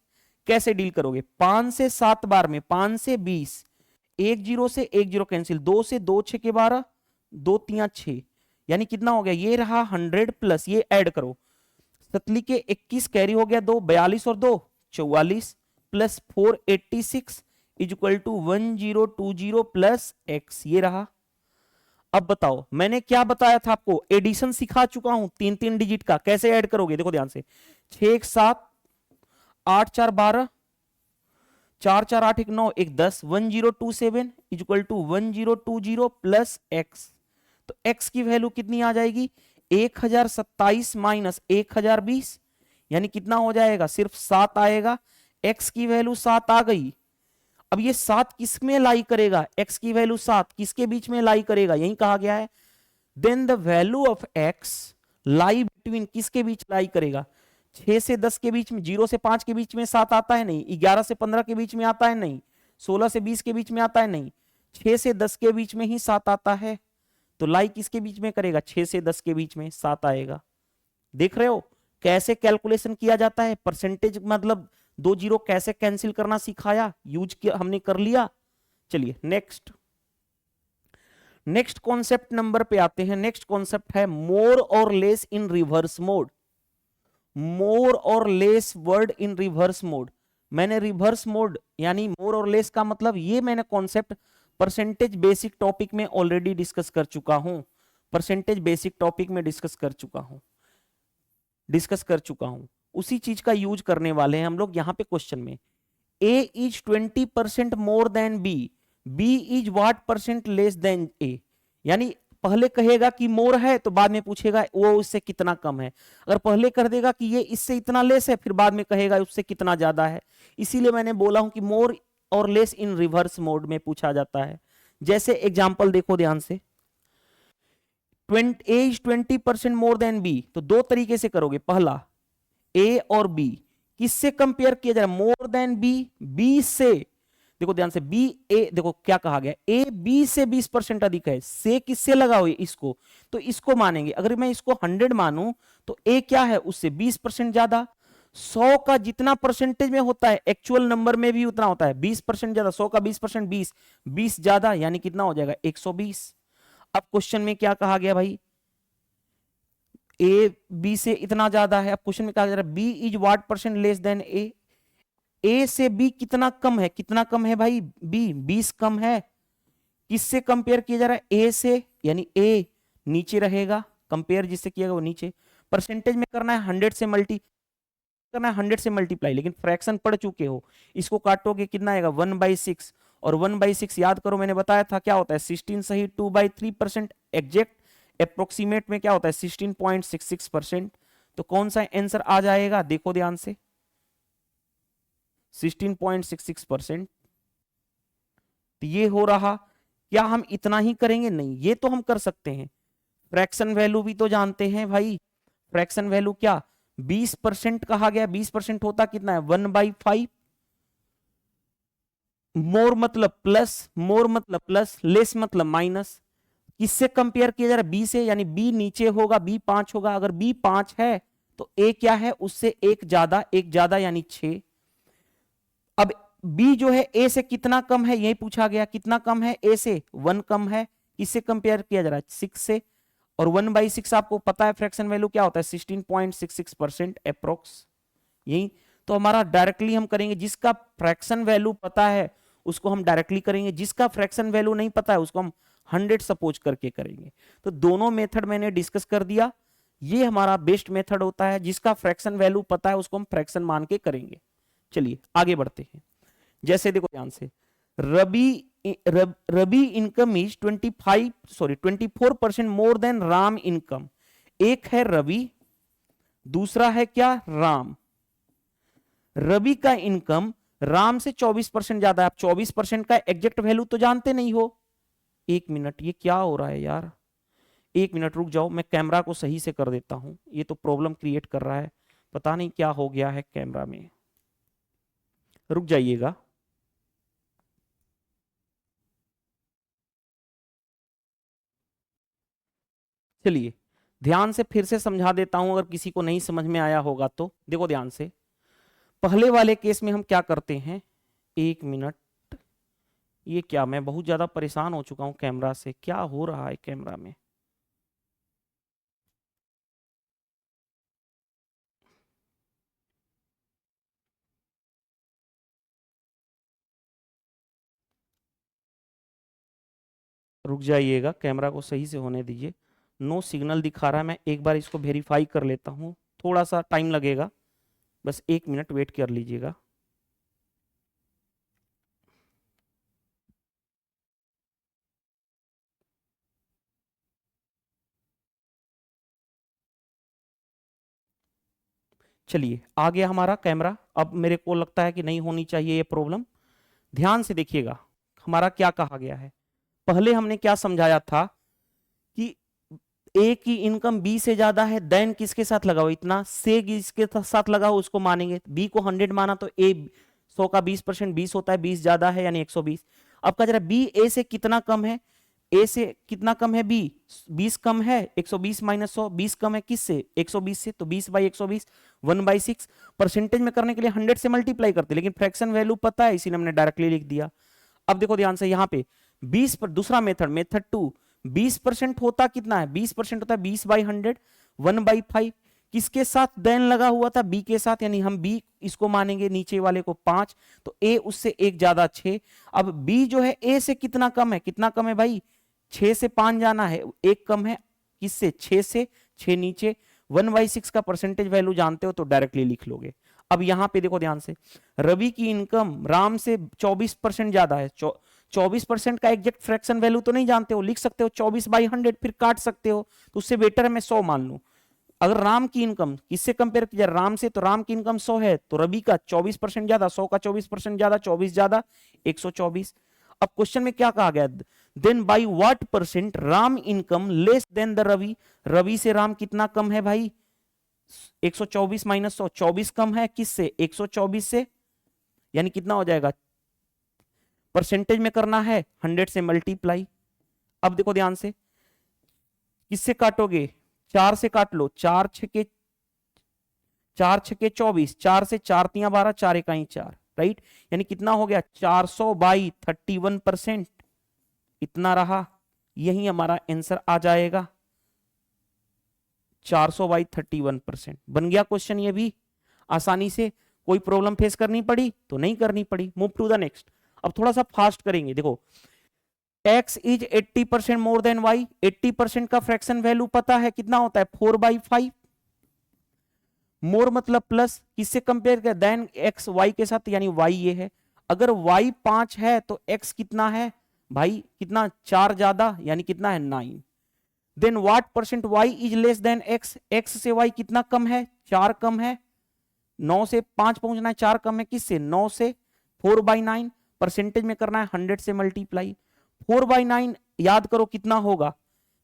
कैसे डील करोगे, 5 से 7 बार में 5 से 20, 1 जीरो से 1 जीरो कैंसिल, 2 से 2 6 के 12, 2 3 6 यानी कितना हो गया, ये रहा 100 प्लस ये ऐड करो, सतली के 21 कैरी हो गया 2, 42 और 2 44 plus 486 equal to 1020 plus x ये रहा। अब बताओ मैंने क्या बताया था आपको, एडिशन सिखा चुका हूं 3 डिजिट का, कैसे ऐड करोगे देखो ध्यान से, 6 1 7 8 4 12 4 4 8 1 9 1 10 1027 इक्वल टू 1020 प्लस x। तो x की वैल्यू कितनी आ जाएगी 1027 माइनस 1020 यानी कितना हो जाएगा, सिर्फ 7 आएगा। x की वैल्यू 7 आ गई। अब ये 7 किस में लाई करेगा, x की वैल्यू 7 किसके बीच में लाई करेगा, यही कहा गया है। Then the value of x lie between, किसके बीच लाई करेगा, 6 से 10 के बीच में, 0 से 5 के बीच में 7 आता है नहीं, 11 से 15 के बीच में आता है नहीं, 16 से 20 के बीच में आता है नहीं, 6 से 10 के बीच में ही 7 आता है। तो लाई किसके बीच में करेगा, 6 से 10 के बीच में 7 आएगा। देख रहे हो कैसे कैलकुलेशन किया जाता है, परसेंटेज मतलब 2 जीरो कैसे कैंसिल करना सिखाया, यूज किया हमने, कर लिया। चलिए नेक्स्ट कॉन्सेप्ट नंबर पे आते हैं। नेक्स्ट कॉन्सेप्ट है मोर और लेस इन रिवर्स मोड। मोर और less word in reverse mode, मैंने रिवर्स मोड यानी मोर और लेस का मतलब, ये मैंने कॉन्सेप्ट परसेंटेज बेसिक टॉपिक में ऑलरेडी डिस्कस कर चुका हूं, परसेंटेज बेसिक टॉपिक में डिस्कस कर चुका हूं, उसी चीज का यूज करने वाले हैं हम लोग यहां पे क्वेश्चन में। a is 20% more than b, b is what percent less then a, यानी पहले कहेगा कि मोर है तो बाद में पूछेगा वो उससे कितना कम है। अगर पहले कर देगा कि ये इससे इतना लेस है, फिर बाद में कहेगा उससे कितना ज्यादा है। इसीलिए मैंने बोला हूं कि मोर और लेस इन रिवर्स मोड में पूछा जाता है। जैसे एग्जांपल देखो ध्यान से, a is 20% more than b, तो दो तरीके से करोगे। पहला a और b किससे कंपेयर किया जा रहा है, मोर देन b, b से, देखो ध्यान से, b a, देखो क्या कहा गया, a b से 20% अधिक है, से किससे लगाओ इसको, तो इसको मानेंगे। अगर मैं इसको 100 मानूं तो a क्या है उससे 20% ज्यादा। 100 का जितना परसेंटेज में होता है एक्चुअल नंबर में भी उतना होता है, 20% ज्यादा, 100 का 20%, 20 ज्यादा यानी कितना हो जाएगा 120। अब क्वेश्चन में क्या कहा गया भाई, ए बी से इतना ज्यादा है। अब क्वेश्चन में कहा जा रहा है B is what percent less than A, A से बी कितना कम है, कितना कम है भाई, बी 20 कम है। किससे कंपेयर किया जा रहा है, ए से, यानी ए नीचे रहेगा, कंपेयर जिससे किया वो नीचे। परसेंटेज में करना है 100 से मल्टीप्लाई, लेकिन फ्रैक्शन पढ़ चुके हो, इसको काटोगे कितना आएगा 1/6, और 1/6 याद करो मैंने बताया था क्या होता है 16 सही 2/3% एग्जैक्ट, अप्रोक्सीमेट में क्या होता है 16.66%। तो कौन सा आंसर आ जाएगा, देखो ध्यान से, 16.66%। तो ये हो रहा। क्या हम इतना ही करेंगे, नहीं, ये तो हम कर सकते हैं, फ्रैक्शन वैल्यू भी तो जानते हैं भाई। फ्रैक्शन वैल्यू क्या 20% कहा गया, 20% होता कितना है 1/5। मोर मतलब प्लस, मोर मतलब प्लस, लेस मतलब माइनस। किससे कंपेयर किया जा रहा है, बी से, यानी बी नीचे होगा, बी 5 होगा। अगर बी 5 है तो ए क्या है, उससे एक ज्यादा, एक ज्यादा यानी 6। अब बी जो है ए से कितना कम है, यही पूछा गया, कितना कम है ए से, 1 कम है। इससे कंपेयर किया जा रहा है 6 से। और 1/6 आपको पता है फ्रैक्शन वैल्यू क्या होता है 16.66% अप्रोक्स। यही तो हमारा डायरेक्टली हम करेंगे, जिसका फ्रैक्शन वैल्यू पता है उसको हम डायरेक्टली करेंगे, जिसका फ्रैक्शन वैल्यू नहीं पता है उसको हम 100 सपोज करके करेंगे। तो दोनों मेथड मैंने डिस्कस कर दिया। ये हमारा बेस्ट मेथड होता है, जिसका फ्रैक्शन वैल्यू पता है उसको हम फ्रैक्शन मान के करेंगे। चलिए आगे बढ़ते हैं। जैसे देखो ध्यान से, Rabi income is 24% more than Ram income. एक है रवि, दूसरा है क्या राम। रवि का इनकम राम से 24% ज्यादा है। आप 24% का एग्जैक्ट वैल्यू तो जानते नहीं हो। एक मिनट, ये क्या हो रहा है यार, एक मिनट रुक जाओ, मैं कैमरा को सही से कर देता हूं, ये तो प्रॉब्लम क्रिएट कर रहा है, पता नहीं क्या हो गया है कैमरा में, रुक जाइएगा। चलिए ध्यान से फिर से समझा देता हूं, अगर किसी को नहीं समझ में आया होगा तो देखो ध्यान से। पहले वाले केस में हम क्या करते हैं, एक मिनट, ये क्या, मैं बहुत ज्यादा परेशान हो चुका हूं कैमरा से, क्या हो रहा है कैमरा में। रुक जाइएगा, कैमरा को सही से होने दीजिए। नो सिग्नल दिखा रहा है, मैं एक बार इसको वेरीफाई कर लेता हूँ, थोड़ा सा टाइम लगेगा, बस 1 मिनट वेट कर लीजिएगा। चलिए आ गया हमारा कैमरा। अब मेरे को लगता है कि नहीं होनी चाहिए ये प्रॉब्लम। ध्यान से देखिएगा हमारा क्या कहा गया है। पहले हमने क्या समझाया था कि ए की इनकम बी से ज्यादा है, देन किसके साथ लगाओ, इतना से किसके साथ लगाओ उसको मानेंगे। बी को 100 माना तो ए 100 का 20%, 20 होता है, 20 ज्यादा है यानी 120। अब कह जरा बी ए से कितना कम है, ए से कितना कम है बी, 20 कम है, 120 माइनस 100, 20 कम है किससे 120 से, तो 20/120 1/6। परसेंटेज में करने के लिए 100 से मल्टीप्लाई करते, लेकिन फ्रैक्शन वैल्यू पता है इसीलिए हमने डायरेक्टली लिख दिया। अब देखो ध्यान से यहाँ पे 20 पर दूसरा मेथड, मेथड 2, 20% होता कितना है, 20% होता है 20/100, 1/5। किसके साथ देन लगा हुआ था, बी के साथ, यानी हम बी इसको मानेंगे नीचे वाले को 5, तो ए उससे एक ज्यादा 6। अब बी जो है ए से कितना कम है, कितना कम है भाई, 6 से 5 जाना है, एक कम है किससे, 6 से, 6 नीचे। 1/6 का परसेंटेज वैल्यू जानते हो तो डायरेक्टली लिख लोगे। अब यहां पे देखो ध्यान से, रवि की इनकम राम से 24% ज्यादा है। 24% का एग्जैक्ट फ्रैक्शन वैल्यू तो नहीं जानते हो, लिख सकते हो 24/100, फिर काट सकते हो, तो उससे बेटर है मैं 100 मान लूं। अगर राम की इनकम किससे कंपेयर किया जाए, राम से, तो राम की इनकम 100 है, तो रवि का 24% ज्यादा, 100 का 24% ज्यादा, 24 ज्यादा 124। अब क्वेश्चन में क्या कहा गया, then by what percent Ram income less than the Ravi. Ravi से राम कितना कम है भाई, 124 माइनस 100, 24 कम है किससे, 124 से, यानी कितना हो जाएगा, परसेंटेज में करना है 100 से मल्टीप्लाई। अब देखो ध्यान से, किससे काटोगे, 4 से काट लो, 4 छके 24, 4 से 4 तिया 12, 4 इकाई 4, राइट, यानी कितना हो गया 400/31%, इतना रहा, यही हमारा आंसर आ जाएगा 400/31%। बन गया क्वेश्चन ये भी आसानी से, कोई प्रॉब्लम फेस करनी पड़ी तो नहीं करनी पड़ी। Move to the next. अब थोड़ा सा फास्ट करेंगे, देखो x is 80% more than y, 80% का फ्रैक्शन वैल्यू पता है कितना होता है 4/5। मोर मतलब प्लस, किससे कंपेयर किया, देन x y के साथ, यानी y ये है। अगर y 5 है तो x कितना है भाई, कितना 4 ज्यादा, यानी कितना है 9। Then what percent y is less than x, x से y कितना कम है, 4 कम है, 9 से 5 पहुंचना है, 4 कम है किससे, 9 से, 4/9 परसेंटेज में करना है 100 से मल्टीप्लाई, 4/9 याद करो कितना होगा,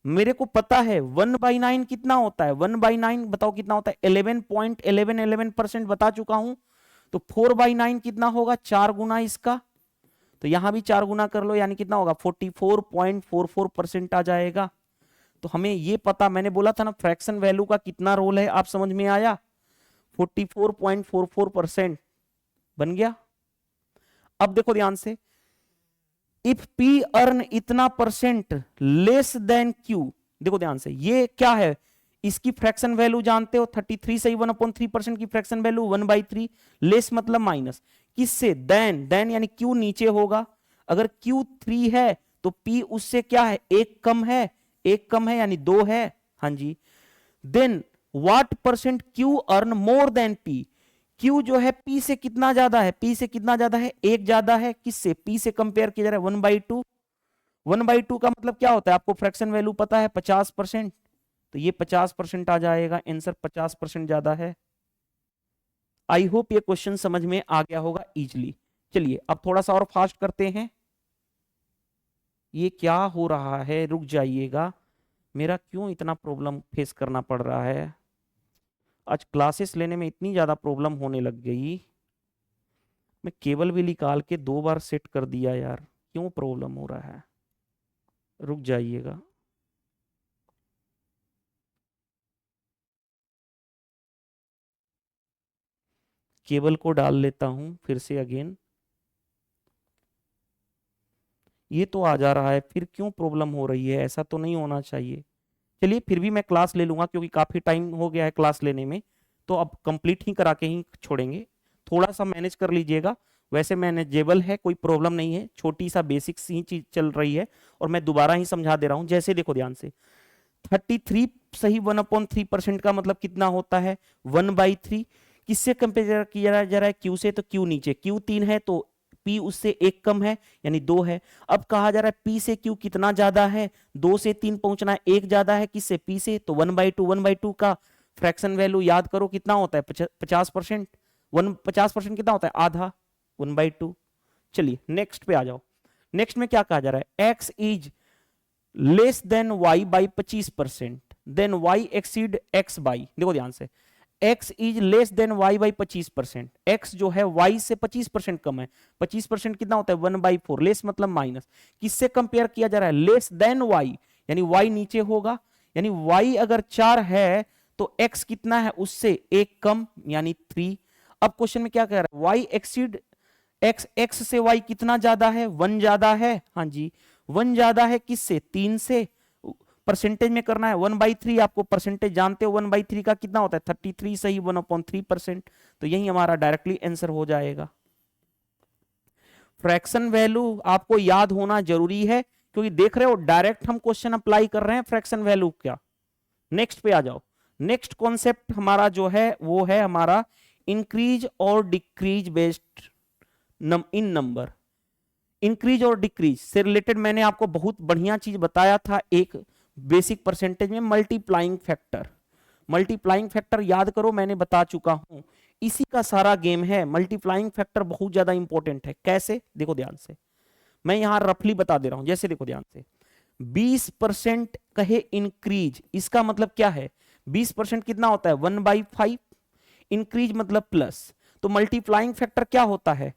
मेरे को पता है 1/9 कितना होता है, 1/9 बताओ कितना होता है, 11.1111% बता चुका हूं, तो 4/9 कितना होगा, 4 गुना इसका, तो यहां भी 4 गुना कर लो, यानी कितना होगा 44.44% आ जाएगा। तो हमें ये पता, मैंने बोला था ना फ्रैक्शन वैल्यू का कितना रोल है, आप समझ में आया, 44.44% बन गया। अब देखो ध्यान से, इफ P अर्न इतना परसेंट लेस देन Q, देखो ध्यान से, ये क्या है, इसकी फ्रैक्शन वैल्यू जानते हो 33 से 1/3% की फ्रैक्शन वैल्यू 1/3, लेस मतलब माइनस, किससे, देन यानी Q नीचे होगा, अगर Q 3 है तो P उससे क्या है, एक कम है, एक कम है यानी 2 है, हाँ जी। Then what percent Q earn more than P, Q जो है P से कितना ज्यादा है, P से कितना ज्यादा है, एक ज्यादा है, किससे, P से कंपेयर किया जा रहा है 1/2, 1/2 का मतलब क्या होता है, आपको फ्रैक्शन वैल्यू पता है 50%, तो ये 50% आ जाएगा, आंसर 50% ज्यादा है। आई होप ये क्वेश्चन समझ में आ गया होगा इजीली। चलिए अब थोड़ा सा और फास्ट करते हैं, ये क्या हो रहा है, रुक जाइएगा, मेरा क्यों इतना प्रॉब्लम फेस करना पड़ रहा है, आज क्लासेस लेने में इतनी ज्यादा प्रॉब्लम होने लग गई, मैं केबल भी निकाल के 2 बार सेट कर दिया यार, क्यों प्रॉब्लम हो रहा है, रुक जाइएगा। केबल को डाल लेता हूं फिर से अगेन, ये तो आ जा रहा है, फिर क्यों प्रॉब्लम हो रही है, ऐसा तो नहीं होना चाहिए। चलिए फिर भी मैं क्लास ले लूंगा क्योंकि काफी टाइम हो गया है क्लास लेने में, तो अब कंप्लीट ही करा के ही छोड़ेंगे, थोड़ा सा मैनेज कर लीजिएगा, वैसे मैनेजेबल है, कोई प्रॉब्लम नहीं है, छोटी सा बेसिक सी चीज चल रही है, और मैं दोबारा ही समझा दे रहा हूं। जैसे देखो ध्यान से, 33 सही 1/3% का मतलब कितना होता है, 1/3, किससे कंपेयर किया जा रहा है, Q से, तो Q नीचे, Q 3 है तो P उससे एक कम है यानी 2 है। अब कहा जा रहा है P से Q कितना ज्यादा है, 2 से 3 पहुंचना है, एक ज्यादा है, किससे, P से, तो 1/2, 1/2 का फ्रैक्शन वैल्यू याद करो कितना होता है, 50%, 50% कितना होता है, आधा, 1/2। चलिए नेक्स्ट पे आ जाओ, नेक्स्ट में क्या कहा जा रहा है, x is less than y by 25%, then y exceed x by, देखो ध्यान से, x is less than y by 25%, x जो है y से 25% कम है, 25% कितना होता है 1/4, लेस मतलब माइनस, किससे कंपेयर किया जा रहा है, लेस देन y, यानी y नीचे होगा, यानी y अगर 4 है तो x कितना है उससे एक कम यानी 3। अब क्वेश्चन में क्या कह रहा है, y एक्सीड x, x से y कितना ज्यादा है, 1 ज्यादा है, हाँ जी 1 ज्यादा है, किससे, 3 से, परसेंटेज में करना है 1/3, आपको परसेंटेज जानते हो 1/3 का कितना होता है 33 सही 1/3%, तो यही हमारा डायरेक्टली आंसर हो जाएगा। फ्रैक्शन वैल्यू आपको याद होना जरूरी है क्योंकि देख रहे हो डायरेक्ट हम क्वेश्चन अप्लाई कर रहे हैं फ्रैक्शन वैल्यू क्या। नेक्स्ट पे आ जाओ, नेक्स्ट कॉन्सेप्ट हमारा जो है वो है हमारा इंक्रीज और decrease based in number. Increase और डिक्रीज से रिलेटेड मैंने आपको बहुत बढ़िया चीज बताया था एक बेसिक परसेंटेज में, मल्टीप्लाइंग फैक्टर। मल्टीप्लाइंग फैक्टर याद करो, मैंने बता चुका हूं, इसी का सारा गेम है। मल्टीप्लाइंग फैक्टर बहुत ज्यादा इंपॉर्टेंट है, कैसे देखो ध्यान से, मैं यहां रफली बता दे रहा हूं। जैसे देखो ध्यान से, 20% कहे इंक्रीज, इसका मतलब क्या है, 20% कितना होता है 1/5, इंक्रीज मतलब प्लस, तो मल्टीप्लाइंग फैक्टर क्या होता है,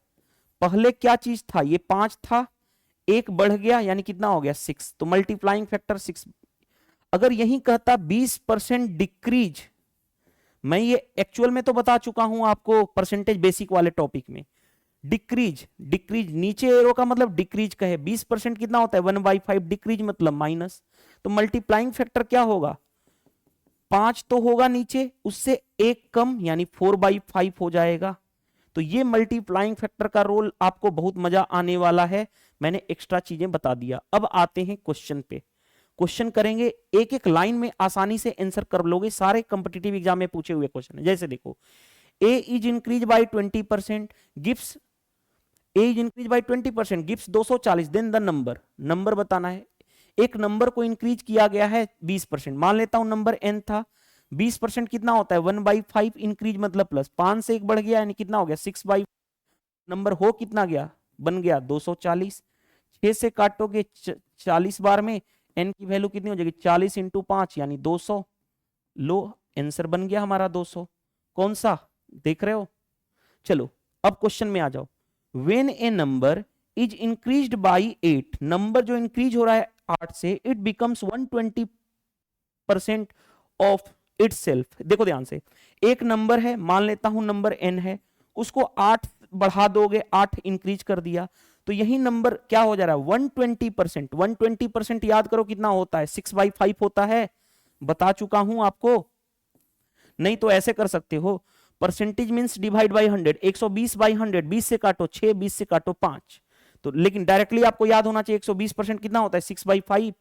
पहले क्या चीज था, ये 5 था, एक बढ़ गया यानी कितना हो गया 6, तो मल्टीप्लाइंग फैक्टर 6। अगर यही कहता 20% डिक्रीज, मैं ये एक्चुअल में तो बता चुका हूं आपको परसेंटेज बेसिक वाले टॉपिक में, डिक्रीज, डिक्रीज नीचे एरो का मतलब डिक्रीज कहे, 20% कितना होता है 1/5, डिक्रीज मतलब माइनस, तो मल्टीप्लाइंग फैक्टर क्या होगा, 5 तो होगा नीचे, उससे एक कम यानी 4/5 हो जाएगा। तो ये मल्टीप्लाइंग फैक्टर का रोल आपको बहुत मजा आने वाला है, मैंने एक्स्ट्रा चीजें बता दिया। अब आते हैं क्वेश्चन पे, क्वेश्चन करेंगे, एक एक लाइन में आसानी से आंसर कर लोगे, सारे कंपिटिटिव एग्जाम में पूछे हुए क्वेश्चन है। जैसे देखो, A is increase by 20%, gives, A is increase by 20%, gives 240, then the number, number बताना है। एक नंबर को इंक्रीज किया गया है 20%, मान लेता हूं नंबर n था, 20% कितना होता है 1/5 इंक्रीज मतलब प्लस, 5 से 1 बढ़ गया यानी कितना हो गया 6/, नंबर हो कितना गया, बन गया 240, 6 से काटोगे 40 बार में n की वैल्यू कितनी हो जाएगी 40 इंटू 5 यानी 200, लो आंसर बन गया हमारा 200। कौन सा देख रहे हो? चलो अब क्वेश्चन में आ जाओ। When A number is increased by 8, number जो इंक्रीज हो रहा है 8 से, it becomes 120% of its self. देखो ध्यान से, एक नंबर है, मान लेता हूं नंबर n है, उसको 8 बढ़ा दोगे, 8 इंक्रीज कर दिया, तो यही नंबर क्या हो जा रहा है 120%। 120% याद करो कितना होता है 6/5 होता है, बता चुका हूं आपको। नहीं तो ऐसे कर सकते हो, परसेंटेज मींस डिवाइड बाय 100, 120/100, 20 से काटो 6, 20 से काटो 5, तो लेकिन डायरेक्टली आपको याद होना चाहिए 120% कितना होता है 6/5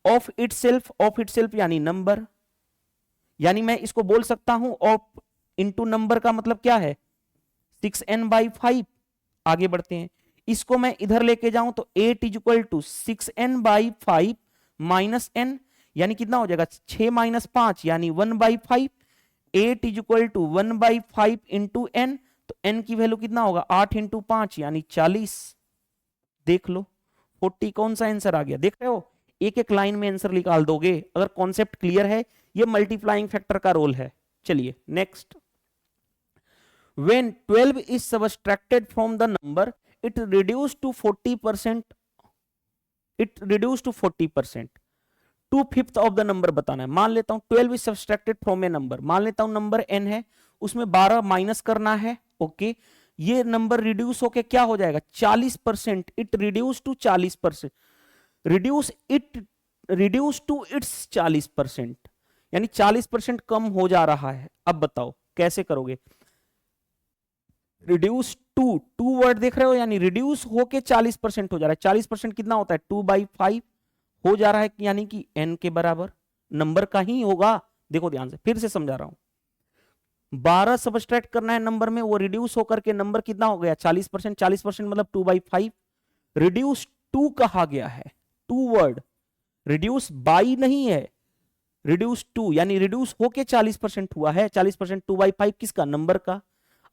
ऑफ इटसेल्फ। ऑफ इटसेल्फ यानी नंबर, यानी मैं इसको बोल सकता हूं ऑफ इंटू नंबर का मतलब क्या है 6n/5। आगे बढ़ते हैं, इसको मैं इधर लेके जाऊं तो 8 is equal to 6n/5 minus n, यानी कितना हो जाएगा 6 माइनस 5 यानी 1/5। 8 is equal to 1/5 into n, तो n की वैल्यू कितना होगा 8 इंटू 5 यानी 40। देख लो 40 कौन सा आंसर आ गया, देख रहे हो, एक एक लाइन में आंसर निकाल दोगे अगर कॉन्सेप्ट क्लियर है। ये मल्टीप्लाइंग फैक्टर का रोल है। चलिए next, when 12 is subtracted from the number it reduced to 40%, it reduced to 40%, 2/5 of the number बताना है। मान लेता हूं 12 is subtracted from A number, मान लेता हूं नंबर n है, उसमें 12 माइनस करना है, ओके। ये नंबर रिड्यूस होके क्या हो जाएगा 40%, it reduce to 40%, reduce to its 40%, यानी 40% कम हो जा रहा है। अब बताओ कैसे करोगे, रिड्यूस टू वर्ड देख रहे हो, यानी रिड्यूस होके 40% हो जा रहा है। 40% कितना होता है 2/5 हो जा रहा है, यानी कि n के बराबर नंबर का ही होगा। देखो ध्यान से फिर से समझा रहा हूं, 12 सब्सट्रैक्ट करना है नंबर में, वो रिड्यूस होकर के नंबर कितना हो गया 40%, 40% मतलब 2/5, रिड्यूस टू कहा गया है, टू वर्ड, रिड्यूस बाई नहीं है, रिड्यूस टू, यानी रिड्यूस होके 40% हुआ है। 40% 2/5 किसका, नंबर का।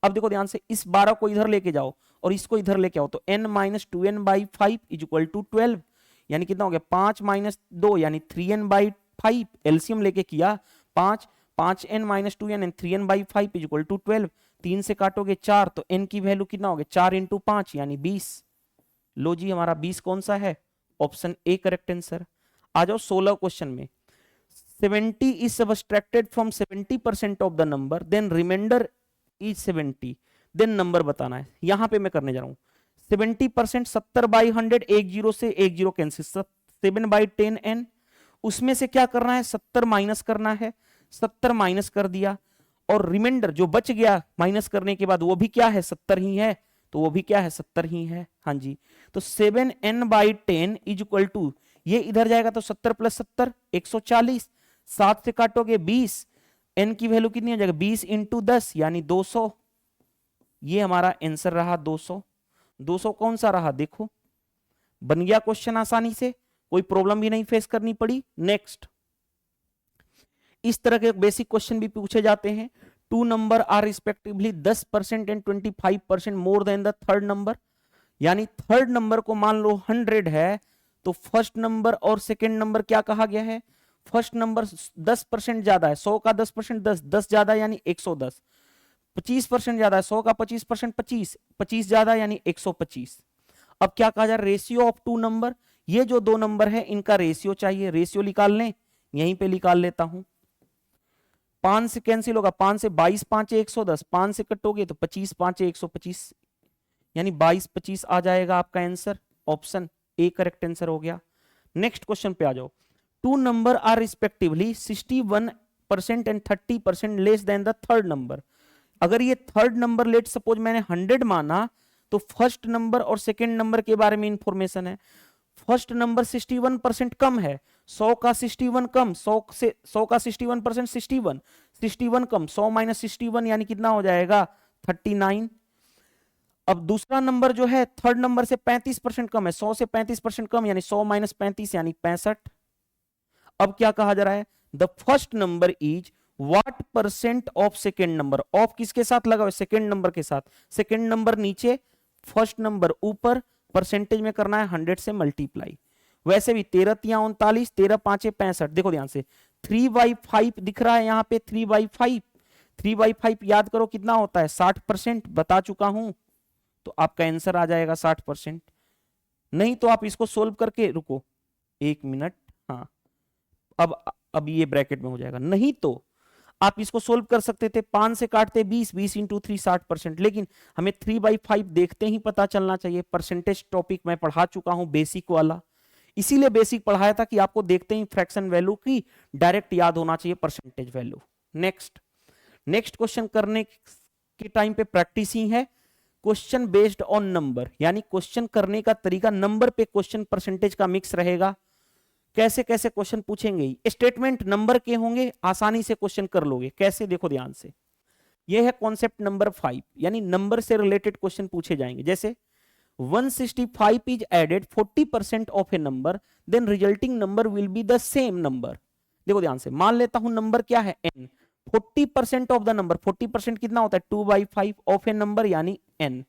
अब देखो ध्यान से, इस 12 को इधर लेके जाओ और इसको इधर लेके आओ, तो n minus 2n/5 is equal to 12, यानी कितना हो गया 5 माइनस 2 यानी 3n/5, एलसीएम लेके किया 5, 5n minus 2n and 3n/5 is equal to 12, 3 से काटोगे 4, तो n की वैल्यू कितना हो गया 4 इंटू 5 यानी 20। लो जी हमारा 20 कौन सा है, ऑप्शन ए करेक्ट आंसर। आ जाओ 16 क्वेश्चन में, 70 is subtracted from 70% of the number, then remainder is 70, then number बताना है। यहां पे मैं करने जा रहा हूं 70%, 70/100, एक जीरो से एक जीरो कैंसिल, 7/10n, उसमें से क्या करना है 70 माइनस करना है, 70 माइनस कर दिया, और रिमाइंडर जो बच गया माइनस करने के बाद वो भी क्या है 70 ही है, तो वो भी क्या है 70 ही है। हाँ जी, तो 7n/10 इज इक्वल टू, ये इधर जाएगा तो 70 प्लस 70 140, 7 से काटोगे 20, n की वैल्यू कितनी हो जाएगा 20 इंटू 10 यानी 200। ये हमारा आंसर रहा 200। 200 कौन सा रहा, देखो बन गया क्वेश्चन आसानी से, कोई प्रॉब्लम भी नहीं फेस करनी पड़ी। नेक्स्ट, इस तरह के बेसिक क्वेश्चन भी पूछे जाते हैं। Two number are respectively 10% and 25% more than the third number, यानी थर्ड नंबर को मान लो 100 है, तो फर्स्ट नंबर और सेकेंड नंबर क्या कहा गया है, फर्स्ट नंबर 10% ज्यादा है, 100 का 10% 10, 10 ज्यादा यानी 110, 25% ज्यादा है, 100 का 25% 25, 25 ज्यादा यानी 125। अब क्या कहा जाए, रेशियो ऑफ टू नंबर, ये जो दो नंबर है इनका रेशियो चाहिए, रेशियो निकाल लें, यहीं पे निकाल लेता हूं। 5 से कैंसिल होगा, 5 से 22 5 110, 5 से कटोगे तो 25 5 125, यानी 22 25 आ जाएगा आपका answer, option A correct answer हो गया। नेक्स्ट क्वेश्चन पे आ जाओ, two number are respectively 61% and 30% less than the third number. अगर ये थर्ड नंबर लेट सपोज मैंने 100 माना, तो फर्स्ट नंबर और सेकेंड नंबर के बारे में इंफॉर्मेशन है। फर्स्ट नंबर 61% कम है, 100 का 61 कम, 100 का 61% 61 कम, 100 माइनस 61 यानी कितना हो जाएगा 39। अब दूसरा नंबर जो है थर्ड नंबर से 35% कम है, 100 से 35% कम, यानी 100 माइनस 35 यानी 65। अब क्या कहा जा रहा है, the first number is what percent of second number. Of किसके साथ लगा हुआ है, सेकेंड नंबर के साथ। सेकेंड नंबर नीचे, फर्स्ट नंबर ऊपर, परसेंटेज में करना है 100 से मल्टीप्लाई। वैसे भी 13 तिया 39, 13 पांचे 65। देखो ध्यान से 3/5 दिख रहा है यहाँ पे, 3/5। 3/5 याद करो कितना होता है, 60%, बता चुका हूं। तो आपका आंसर आ जाएगा 60%। नहीं तो आप इसको सोल्व करके, रुको 1 मिनट, हाँ अब ये ब्रैकेट में हो जाएगा। नहीं तो आप इसको सोल्व कर सकते थे, 5 से काटते 20, 20 इंटू 3 60%। लेकिन हमें 3/5 देखते ही पता चलना चाहिए। परसेंटेज टॉपिक मैं पढ़ा चुका हूं, बेसिक वाला, इसीलिए बेसिक पढ़ाया था कि आपको देखते ही फ्रैक्शन वैल्यू की डायरेक्ट याद होना चाहिए परसेंटेज वैल्यू। नेक्स्ट क्वेश्चन करने के टाइम पे प्रैक्टिस ही है। क्वेश्चन बेस्ड ऑन नंबर, यानी क्वेश्चन करने का तरीका नंबर पे क्वेश्चन परसेंटेज का मिक्स रहेगा। कैसे कैसे क्वेश्चन पूछेंगे, स्टेटमेंट नंबर के होंगे, आसानी से क्वेश्चन कर लोगे। कैसे, देखो ध्यान से, यह है कॉन्सेप्ट नंबर 5, यानी नंबर से रिलेटेड क्वेश्चन पूछे जाएंगे। जैसे 165 is added 40% of a number, then resulting number will be the same number. देखो ध्यान से, मान लेता हूं नंबर क्या है n, 40% ऑफ द नंबर, 40% कितना होता है 2/5 ऑफ ए नंबर यानी n।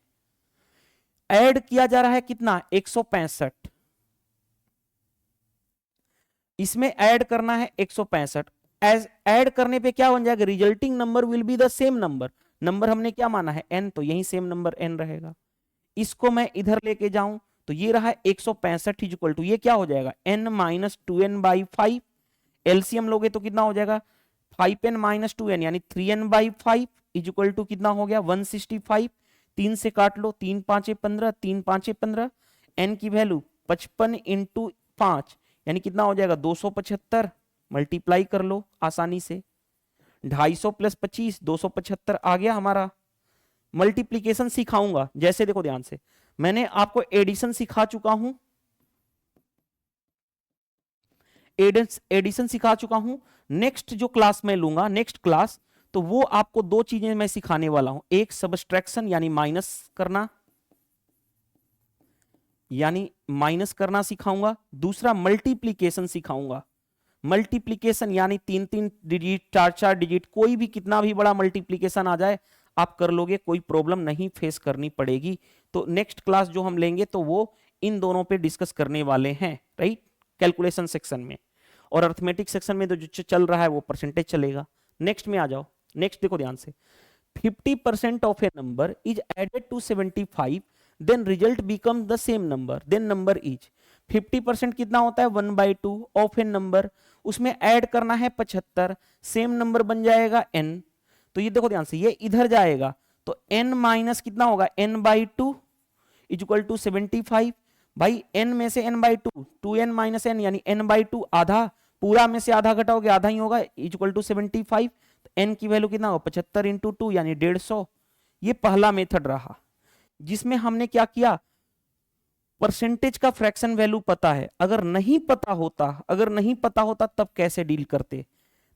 ऐड किया जा रहा है कितना 165, इसमें ऐड करना है 165। एज ऐड करने पे क्या बन जाएगा, resulting number will be the same number. Number हमने क्या माना है n, तो यही सेम नंबर n रहेगा। इसको मैं इधर लेके जाऊं तो ये रहा 165 इक्वल टू, ये क्या हो जाएगा n माइनस 2n/5। एलसीएम लोगे तो कितना हो जाएगा 5n माइनस 2n यानी 3n/5 इक्वल टू कितना हो गया 165। 3 से काट लो, 3 5 15, 3 5 15, n की वैल्यू 55 इंटू 5 यानी कितना हो जाएगा 275। मल्टीप्लाई कर लो आसानी से, 250 प्लस 25 275 आ गया हमारा। मल्टीप्लीकेशन सिखाऊंगा, जैसे देखो ध्यान से, मैंने आपको एडिशन सिखा चुका हूं, एडिशन सिखा चुका हूं। नेक्स्ट जो क्लास में लूंगा, नेक्स्ट क्लास, तो वो आपको दो चीजें मैं सिखाने वाला हूं। एक सबट्रैक्शन यानी माइनस करना सिखाऊंगा, दूसरा मल्टीप्लीकेशन सिखाऊंगा। मल्टीप्लीकेशन यानी 3-3 डिजिट, 4-4 डिजिट, कोई भी कितना भी बड़ा मल्टीप्लीकेशन आ जाए आप कर लोगे, कोई प्रॉब्लम नहीं फेस करनी पड़ेगी। तो नेक्स्ट क्लास जो हम लेंगे तो वो इन दोनों पे डिस्कस करने वाले हैं, राइट, कैलकुलेशन सेक्शन में। और अर्थमेटिक सेक्शन में तो जो चल रहा है वो परसेंटेज चलेगा। नेक्स्ट में आ जाओ। नेक्स्ट देखो ध्यान से, 50% of a number is added to 75, then result become the same number, then number is. 50% कितना होता है 1/2 ऑफ ए नंबर, उसमें ऐड करना है 75, सेम नंबर बन जाएगा n। तो ये देखो ध्यान से, ये इधर जाएगा तो n माइनस कितना होगा n/2 इक्वल टू 75। भाई n में से n/2, 2n माइनस n यानी n/2, आधा, पूरा में से आधा घटाओगे आधा ही होगा, इक्वल टू 75। n की वैल्यू कितना होगा 75 इंटू 2 यानी 150। ये पहला मेथड रहा जिसमें हमने क्या किया, परसेंटेज का फ्रैक्शन वैल्यू पता है, अगर नहीं पता होता तब कैसे डील करते।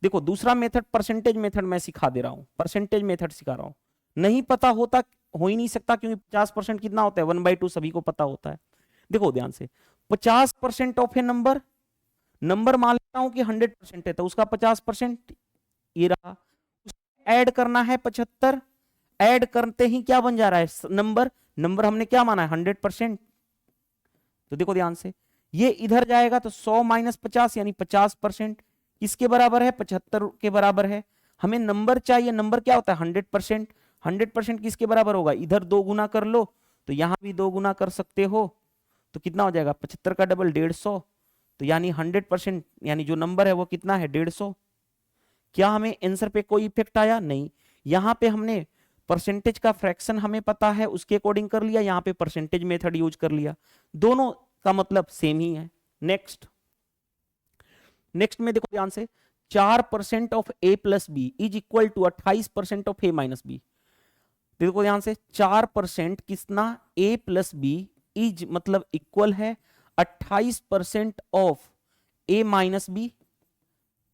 देखो दूसरा मेथड परसेंटेज मेथड मैं सिखा दे रहा हूं, परसेंटेज मेथड सिखा रहा हूं। नहीं पता होता, हो ही नहीं सकता, क्योंकि 50% कितना होता है 1/2, सभी को पता होता है। देखो ध्यान से, 50% ऑफ ए नंबर मान लेता हूं कि 100% है, तो उसका 50% ये रहा, ऐड करना है 75। ऐड करते ही क्या बन जा रहा है नंबर हमने क्या माना है 100%। तो देखो ध्यान से, ये इधर जाएगा तो 100 माइनस 50 यानी 50%, किसके बराबर है 75 के बराबर है। हमें नंबर चाहिए, नंबर क्या होता है 100%। 100% किसके बराबर होगा, इधर 2 गुना कर लो तो यहां भी 2 गुना कर सकते हो, तो कितना हो जाएगा 75 का डबल 150। तो यानी 100% यानी जो नंबर है वो कितना है 150। क्या हमें आंसर पे कोई इफेक्ट आया, नहीं। यहां पे हमने परसेंटेज का फ्रैक्शन हमें पता है, उसके अकॉर्डिंग कर लिया, यहां पे परसेंटेज मेथड यूज कर लिया, दोनों का मतलब सेम ही है। नेक्स्ट में देखो ध्यान से, 4% of a plus B is equal to 28% of a minus B. देखो ध्यान से, 4% कितना a प्लस बी इज मतलब इक्वल है 28% of a minus B.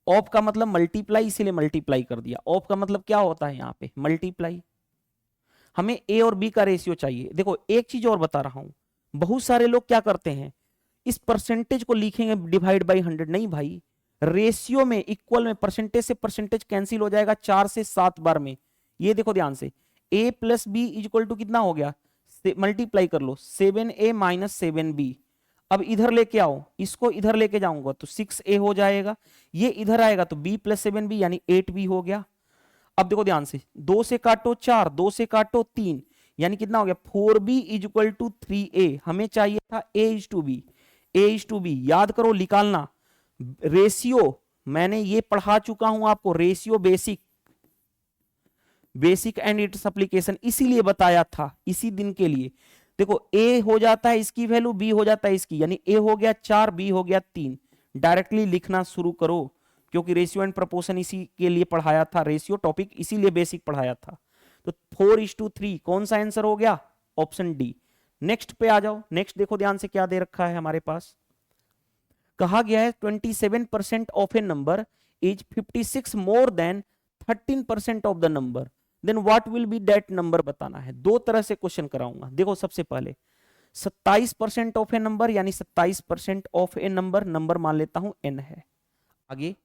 Of का मतलब मल्टीप्लाई, इसीलिए मल्टीप्लाई कर दिया। ऑफ का मतलब क्या होता है यहाँ पे मल्टीप्लाई। हमें ए और बी का रेशियो चाहिए। देखो एक चीज और बता रहा हूं, बहुत सारे लोग क्या करते हैं, इस परसेंटेज को लिखेंगे डिवाइड बाई 100, नहीं भाई, रेशियो में इक्वल में परसेंटेज से परसेंटेज कैंसिल हो जाएगा 4 से 7 बार में। ये देखो ध्यान से, a plus B equal to कितना हो गया, मल्टीप्लाई कर लो 7a माइनस 7b। अब इधर लेके आओ, इसको इधर लेके जाऊंगा तो 6a हो जाएगा, ये इधर आएगा तो b प्लस 7b यानी 8b हो गया। अब देखो ध्यान से, 2 से काटो 4, 2 से काटो 3, यानी कितना हो गया 4b इक्वल टू 3a। हमें चाहिए था a/b, a/b याद करो निकालना। रेशियो मैंने ये पढ़ा चुका हूं आपको, ratio basic and its application, इसीलिए बताया था इसी दिन के लिए। देखो a हो जाता है इसकी वैल्यू, b हो जाता है इसकी, यानी a हो गया 4, b हो गया 3। डायरेक्टली लिखना शुरू करो, क्योंकि रेशियो एंड प्रोपोर्शन इसी के लिए पढ़ाया था, रेशियो टॉपिक इसीलिए बेसिक पढ़ाया था। तो 4:3 कौन सा आंसर हो गया, ऑप्शन डी। नेक्स्ट पे आ जाओ, नेक्स्ट देखो ध्यान से क्या दे रखा है हमारे पास। कहा गया है 27% of a number is 56 more than 13% of the number, then what will be that number बताना है। दो तरह से क्वेश्चन कराऊंगा। देखो सबसे पहले 27% ऑफ ए नंबर, यानी 27% ऑफ ए नंबर, नंबर मान लेता हूं n है। आगे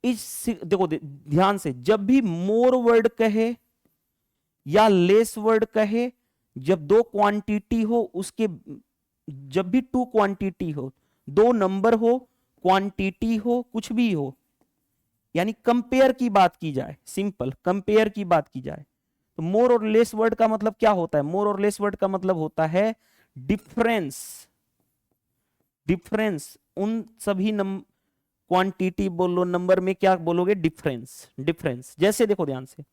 देखो ध्यान से, जब भी मोर वर्ड कहे या लेस वर्ड कहे, जब दो क्वांटिटी हो उसके, जब भी टू क्वांटिटी हो, दो नंबर हो, क्वांटिटी हो, कुछ भी हो, यानी कंपेयर की बात की जाए, सिंपल कंपेयर की बात की जाए, तो मोर और लेस वर्ड का मतलब क्या होता है, मोर और लेस वर्ड का मतलब होता है डिफरेंस। डिफरेंस उन सभी क्वांटिटी बोलो, नंबर में क्या बोलोगे, डिफरेंस। डिफरेंस जैसे देखो ध्यान से,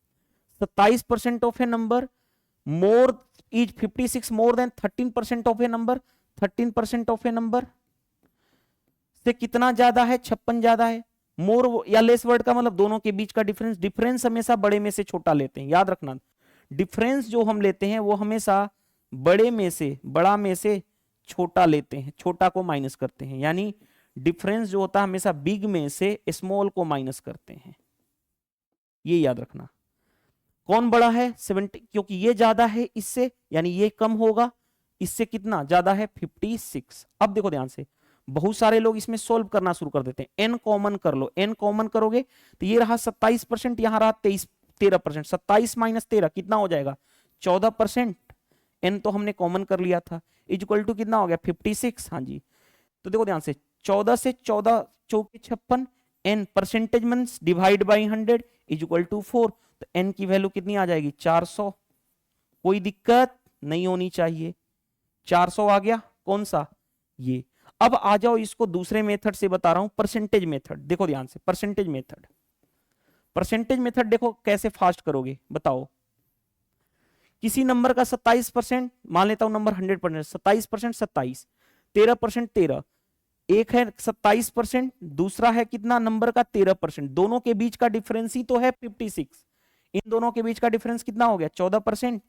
27% of a number more is 56 more than 13% of a number, 13% of a number से कितना ज्यादा है, 56 ज्यादा है। मोर या लेस वर्ड का मतलब दोनों के बीच का डिफरेंस। डिफरेंस हमेशा बड़े में से छोटा लेते हैं, याद रखना। डिफरेंस जो हम लेते हैं वो हमेशा बड़े में से, बड़ा में से छोटा लेते हैं, छोटा को माइनस करते हैं, यानी डिफरेंस जो होता है हमेशा बिग में से स्मॉल को माइनस करते हैं, ये याद रखना। कौन बड़ा है, 70, क्योंकि ये ज्यादा है इससे, यानी ये कम होगा इससे, कितना ज्यादा है 56। अब देखो ध्यान से, बहुत सारे लोग इसमें सोल्व करना शुरू कर देते हैं। n कॉमन कर लो, n कॉमन करोगे तो ये रहा 27%, यहां रहा 13%। 27 माइनस 13 कितना हो जाएगा, 14%। n तो हमने कॉमन कर लिया था, इक्वल टू कितना हो गया 56। हाँ जी, तो देखो ध्यान से, 14 से 14 चौके 56, n percentage means divide by 100 equal to 4, तो n की वैल्यू कितनी आ जाएगी 400। कोई दिक्कत नहीं होनी चाहिए, 400 आ गया, कौन सा, ये। अब आ जाओ इसको दूसरे मेथड से बता रहा हूं, परसेंटेज मेथड। देखो ध्यान से, परसेंटेज मेथड, परसेंटेज मेथड देखो कैसे फास्ट करोगे, बताओ। किसी नंबर का 27%, मान लेता हूं नंबर 100%, 27%, 27, 13%, 13, एक है 27%, दूसरा है कितना नंबर का 13%, दोनों के बीच का डिफरेंस ही तो है 56। इन दोनों के बीच का डिफरेंस कितना हो गया 14%।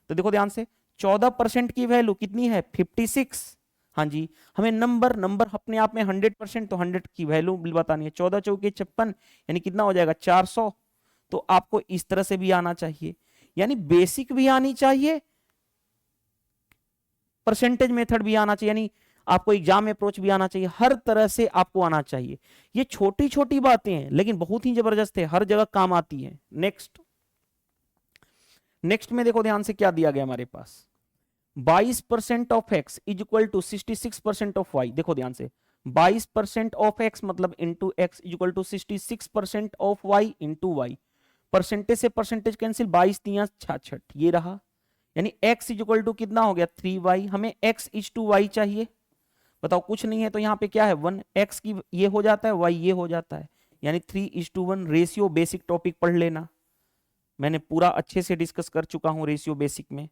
तो देखो ध्यान से, 14% की वैल्यू कितनी है 56। हाँ जी, हमें नंबर अपने आप में 100%, तो 100 की वैल्यू बतानी है। 14 चौके 56, यानी कितना हो जाएगा 400। तो आपको इस तरह से भी आना चाहिए, यानी बेसिक भी आनी चाहिए, परसेंटेज मेथड भी आना चाहिए, यानी आपको एग्जाम अप्रोच भी आना चाहिए, हर तरह से आपको आना चाहिए। ये छोटी छोटी बातें हैं लेकिन बहुत ही जबरदस्त है, हर जगह काम आती है। नेक्स्ट में देखो ध्यान से क्या दिया गया हमारे पास, 22% of X is equal to 66% of Y. देखो ध्यान से, 22% ऑफ एक्स मतलब into X is equal to 66% of Y into Y. Percentage से परसेंटेज कैंसिल, 22 तिया 66, ये रहा, यानी x इज इक्वल टू कितना हो गया 3y। हमें x इज टू y चाहिए, बताओ कुछ नहीं है तो यहाँ पे क्या है 1, x की ये हो जाता है, y ये हो जाता है, यानी 3:1। रेशियो बेसिक टॉपिक पढ़ लेना, मैंने पूरा अच्छे से डिस्कस कर चुका हूं रेशियो बेसिक में।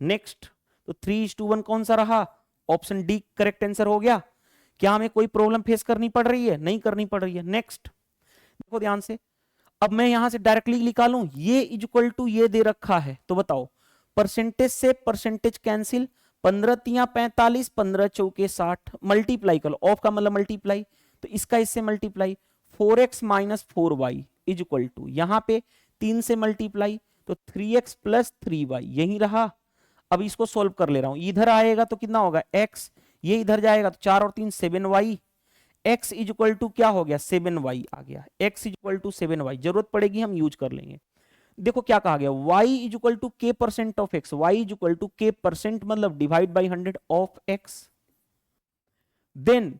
नेक्स्ट, तो 3:1 कौन सा रहा, ऑप्शन डी करेक्ट आंसर हो गया। क्या हमें कोई प्रॉब्लम फेस करनी पड़ रही है, नहीं करनी पड़ रही है। नेक्स्ट देखो ध्यान से, अब मैं यहां से डायरेक्टली निकालूं, ये इक्वल टू ये दे रखा है, तो बताओ परसेंटेज से परसेंटेज कैंसिल, 15 तिया 45, 15 चौके 60, मल्टीप्लाई कर लो, ऑफ का मतलब मल्टीप्लाई, तो इसका इससे multiply, 4x minus 4y is equal to, यहां पे 3 से मल्टीप्लाई, तो 3x प्लस 3y यही रहा। अब इसको सोल्व कर ले रहा हूं, इधर आएगा तो कितना होगा x, ये इधर जाएगा तो 4 और 3 7y, x is equal to क्या हो गया 7y आ गया, x is equal to 7y, जरूरत पड़ेगी हम यूज कर लेंगे। देखो क्या कहा गया, y is equal to k percent of x, y is equal to k percent मतलब divide by 100 of x। Then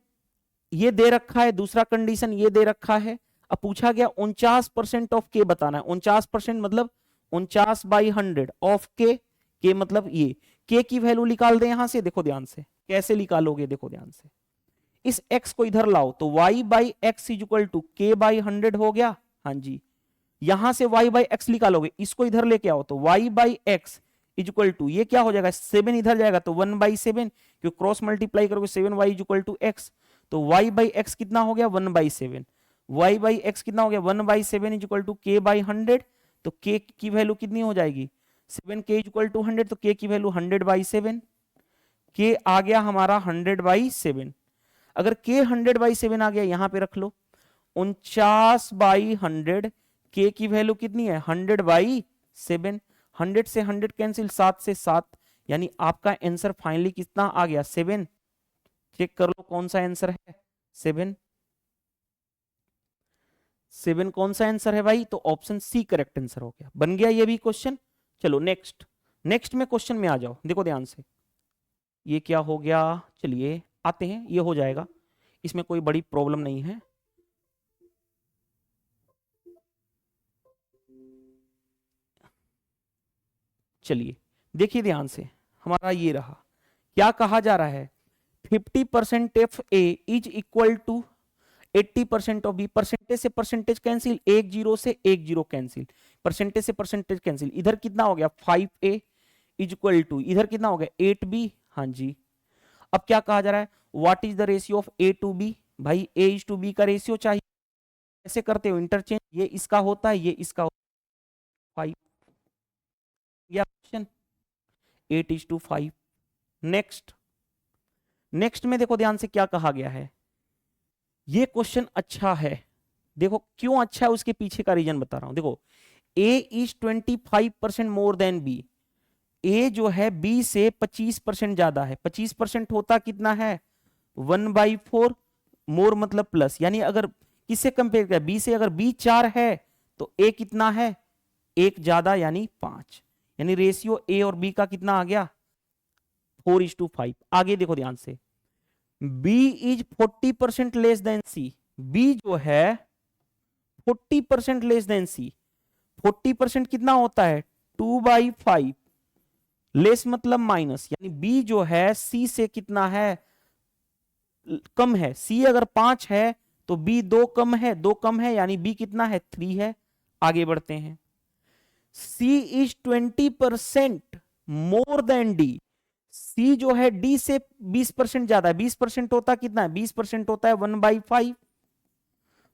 ये दे रखा है, दूसरा कंडीशन ये दे रखा है। अब पूछा गया 49% ऑफ के बताना है, 49% मतलब 49 बाई 100 ऑफ के मतलब ये के की वैल्यू निकाल दे यहां से। देखो ध्यान से कैसे निकालोगे, देखो ध्यान से, इस x को इधर लाओ तो y by X is equal to K by 100 हो गया। हाँ जी, यहां से y बाई एक्स निकालोगे, इसको इधर लेके आओ तो y by X is equal to ये क्या हो जाएगा 7 इधर जाएगा तो 1/7, क्योंकि क्रॉस मल्टीप्लाई करोगे 7y is equal to X, तो y बाई एक्स कितना हो गया 1/7, y बाई एक्स कितना हो गया 1/7 is equal to K by 100, तो k की वैल्यू कितनी हो जाएगी 7k इज इक्वल टू 100, तो k की वैल्यू 100/7, k आ गया हमारा 100/7। अगर k 100/7 आ गया यहां पे रख लो, 49/100, k की वैल्यू कितनी है 100/7, 100 से 100 कैंसिल, 7 से 7, यानी आपका आंसर फाइनली कितना आ गया 7। चेक कर लो कौन सा आंसर है 7, 7 कौन सा आंसर है भाई, तो ऑप्शन सी करेक्ट आंसर हो गया, बन गया ये भी क्वेश्चन। चलो नेक्स्ट में क्वेश्चन में आ जाओ, देखो ध्यान से, ये क्या हो गया, चलिए आते हैं, ये हो जाएगा, इसमें कोई बड़ी प्रॉब्लम नहीं है। चलिए देखिए ध्यान से, हमारा ये रहा, क्या कहा जा रहा है 50% of A is equal to 80% of B, percentage से परसेंटेज कैंसिल, 1 0 से 1 0 कैंसिल, परसेंटेज से परसेंटेज कैंसिल, इधर कितना हो गया 5a इज इक्वल टू इधर कितना हो गया 8b। हाँ जी, अब क्या कहा जा रहा है what is the ratio of a to b, भाई a इज टू b का रेशियो चाहिए, कैसे करते हो इंटरचेंज, ये इसका होता है ये इसका होता है 5, या क्वेश्चन 8:5। नेक्स्ट में देखो ध्यान से क्या कहा गया है, ये क्वेश्चन अच्छा है, देखो क्यों अच्छा है उसके पीछे का रीजन बता रहा हूं। देखो a is 25% more then b, a जो है b से 25% ज्यादा है, 25% होता कितना है 1/4, मोर मतलब प्लस, यानी अगर किससे कंपेयर करें b से, अगर b 4 है तो a कितना है 1 ज्यादा यानी 5, यानी रेशियो a और b का कितना आ गया 4:5। आगे देखो ध्यान से, b is 40% less than c, b जो है 40% लेस देन c, 40% कितना होता है 2/5, लेस मतलब माइनस, यानी b जो है c से कितना है कम है, c अगर 5 है तो b 2 कम है, 2 कम है यानी b कितना है 3 है। आगे बढ़ते हैं, c is 20% more than d, c जो है d से 20% ज्यादा है, 20% होता कितना है 20% होता है 1/5,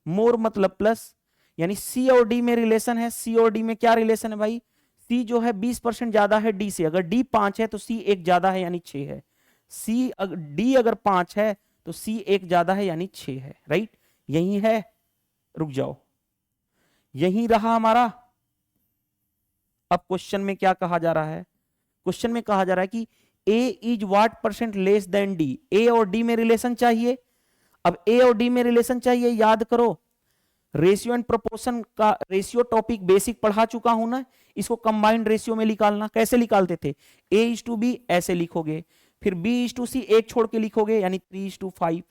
मोर मतलब प्लस, यानी c और d में रिलेशन है, c और d में क्या रिलेशन है भाई, c जो है 20% ज्यादा है d से, अगर d 5 है तो c 1 ज्यादा है यानी 6 है, d अगर 5 है तो c 1 ज्यादा है यानी 6 है, राइट, यही है, रुक जाओ, यही रहा हमारा। अब क्वेश्चन में क्या कहा जा रहा है, क्वेश्चन में कहा जा रहा है कि a is what percent less then d, a और d में रिलेशन चाहिए। अब a और d में रिलेशन चाहिए, याद करो रेशियो एंड प्रोपोर्शन का, रेशियो टॉपिक बेसिक पढ़ा चुका हूं ना, इसको कंबाइंड रेशियो में निकालना, कैसे निकालते थे a:b ऐसे लिखोगे, फिर b:c एक छोड़ के लिखोगे यानी 3:5,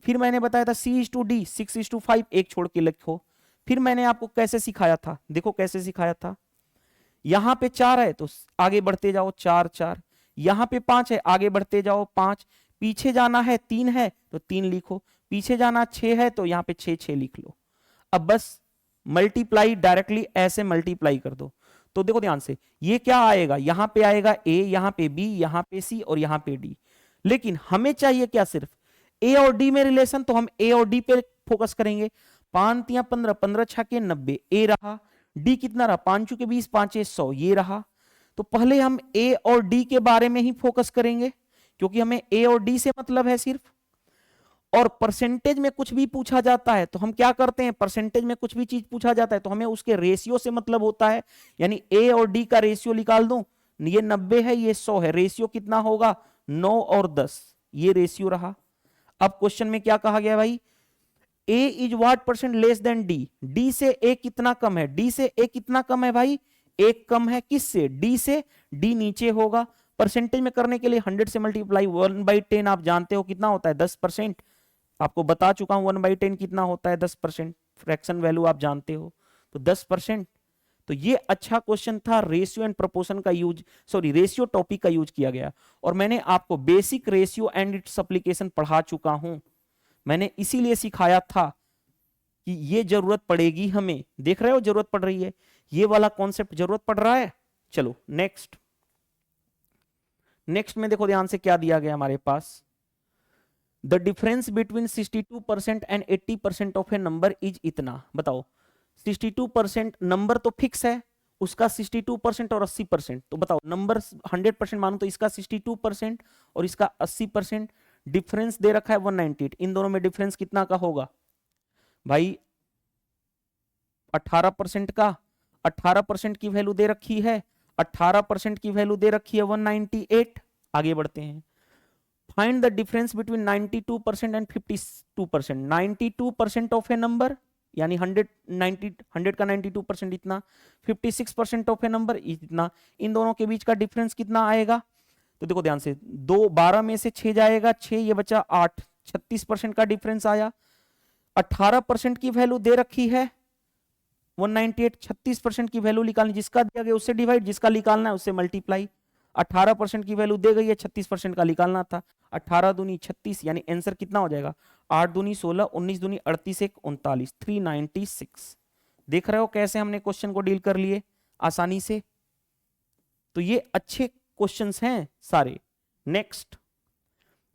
फिर मैंने बताया था c:d 6:5 एक छोड़ के लिखो, फिर मैंने आपको कैसे सिखाया था, देखो कैसे सिखाया था, यहां पे 4 है तो आगे बढ़ते जाओ 4 4, यहां पे 5 है आगे बढ़ते जाओ 5, पीछे जाना है 3 है तो 3 लिखो, पीछे जाना 6 है तो यहां पे 6 6 लिख लो। अब बस मल्टीप्लाई डायरेक्टली ऐसे मल्टीप्लाई कर दो, तो देखो ध्यान से ये क्या आएगा, यहां पे आएगा a, यहां पे b, यहां पे c और यहां पे d, लेकिन हमें चाहिए क्या सिर्फ a और d में रिलेशन, तो हम a और d पे फोकस करेंगे, 5 3 15, 15 6 के 90, a रहा, d कितना रहा 5 चुके 20, 5 100 ये रहा। तो पहले हम a और d के बारे में ही फोकस करेंगे क्योंकि हमें a और d से मतलब है सिर्फ, और परसेंटेज में कुछ भी पूछा जाता है तो हम क्या करते हैं, परसेंटेज में कुछ भी चीज पूछा जाता है तो हमें उसके रेशियो से मतलब होता है, यानी ए और डी का रेशियो निकाल दूं, ये 90 है ये 100 है, रेशियो कितना होगा 9 और 10, ये रेशियो रहा। अब क्वेश्चन में क्या कहा गया भाई, A is what percent less than D, D से ए कितना कम है, डी से ए कितना कम है भाई, एक कम है, किससे, डी से, डी नीचे होगा। परसेंटेज में करने के लिए 100 से मल्टीप्लाई 1/10 आप जानते हो कितना होता है 10%, आपको बता चुका हूं 1/10 कितना होता है 10%, फ्रैक्शन वैल्यू आप जानते हो, तो 10%। तो ये अच्छा क्वेश्चन था, रेशियो एंड प्रोपोर्शन का यूज, सॉरी रेशियो टॉपिक का यूज किया गया, और मैंने आपको basic ratio and its application पढ़ा चुका हूं, मैंने इसीलिए सिखाया था कि ये जरूरत पड़ेगी हमें, देख रहे हो जरूरत पड़ रही है, ये वाला कॉन्सेप्ट जरूरत पड़ रहा है। चलो नेक्स्ट, नेक्स्ट में देखो ध्यान से क्या दिया गया हमारे पास, the difference between 62% and 80% of a number is इतना, बताओ 62% नंबर तो फिक्स है, उसका 62% और 80%, तो बताओ नंबर 100% मानो तो इसका 62% और इसका 80%, डिफरेंस दे रखा है 198, इन दोनों में डिफरेंस कितना का होगा भाई 18% का, 18% की वैल्यू दे रखी है, 18% की वैल्यू दे रखी है 198, आगे बढ़ते हैं। Find the difference between 92% and 52%, 92% of a number यानी 100 का 92% इतना, 56% ऑफ ए नंबर इतना, इन दोनों के बीच का डिफरेंस कितना आएगा, तो देखो ध्यान से, 12 में से 6 जाएगा 6, ये बचा 8, 36% का डिफरेंस आया। 18% की वैल्यू दे रखी है 198, 36% की वैल्यू निकालनी, जिसका दिया गया उससे डिवाइड, जिसका निकालना है उससे मल्टीप्लाई। 18% की वैल्यू दे गई है, 36% का निकालना था, 18 दूनी 36, यानी आंसर कितना हो जाएगा 8 दूनी 16, 19 दूनी 38, 1 39, 396। देख रहे हो कैसे हमने क्वेश्चन को डील कर लिए आसानी से, तो ये अच्छे क्वेश्चंस हैं सारे। नेक्स्ट,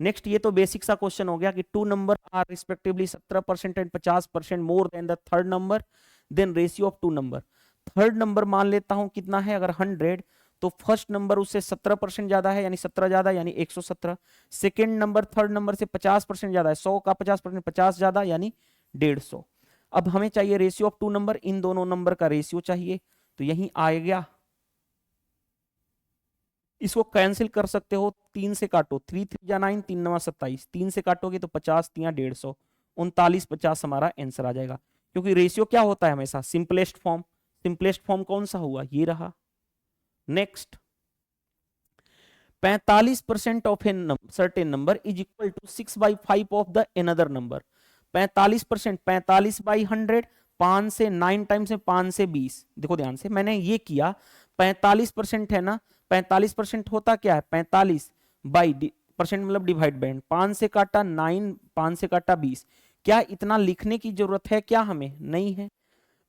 नेक्स्ट ये तो बेसिक सा क्वेश्चन हो गया कि two number are respectively 17% and 50% more than the third number, then ratio of two number. Third number मान लेता हूं कितना है, अगर 100 तो फर्स्ट नंबर उससे 17% ज्यादा है, यानी 17 ज्यादा यानी 117। सेकेंड नंबर थर्ड नंबर से 50% ज्यादा है, 100 का 50%, 50 ज्यादा यानी 150। अब हमें चाहिए रेशियो ऑफ टू नंबर, इन दोनों नंबर का रेशियो चाहिए, तो यही आ गया, इसको कैंसिल कर सकते हो, 3 से काटो, 3 3 जा 9, 3 9 27, 3 से काटोगे तो 50 3 150, 39 50 हमारा आंसर आ जाएगा, क्योंकि रेशियो क्या होता है हमेशा सिंपलेस्ट फॉर्म, सिंपलेस्ट फॉर्म कौन सा हुआ, ये रहा। Next, 45% of a certain number is equal to 6/5 of the another number. 45%, 45/100, 5 से 9 टाइम्स में 5 से 20, देखो ध्यान से मैंने ये किया, 45% है ना, 45% होता क्या है 45 बाई परसेंट मतलब डिवाइड बाई 5 से काटा 9, 5 से काटा 20, क्या इतना लिखने की जरूरत है क्या, हमें नहीं है।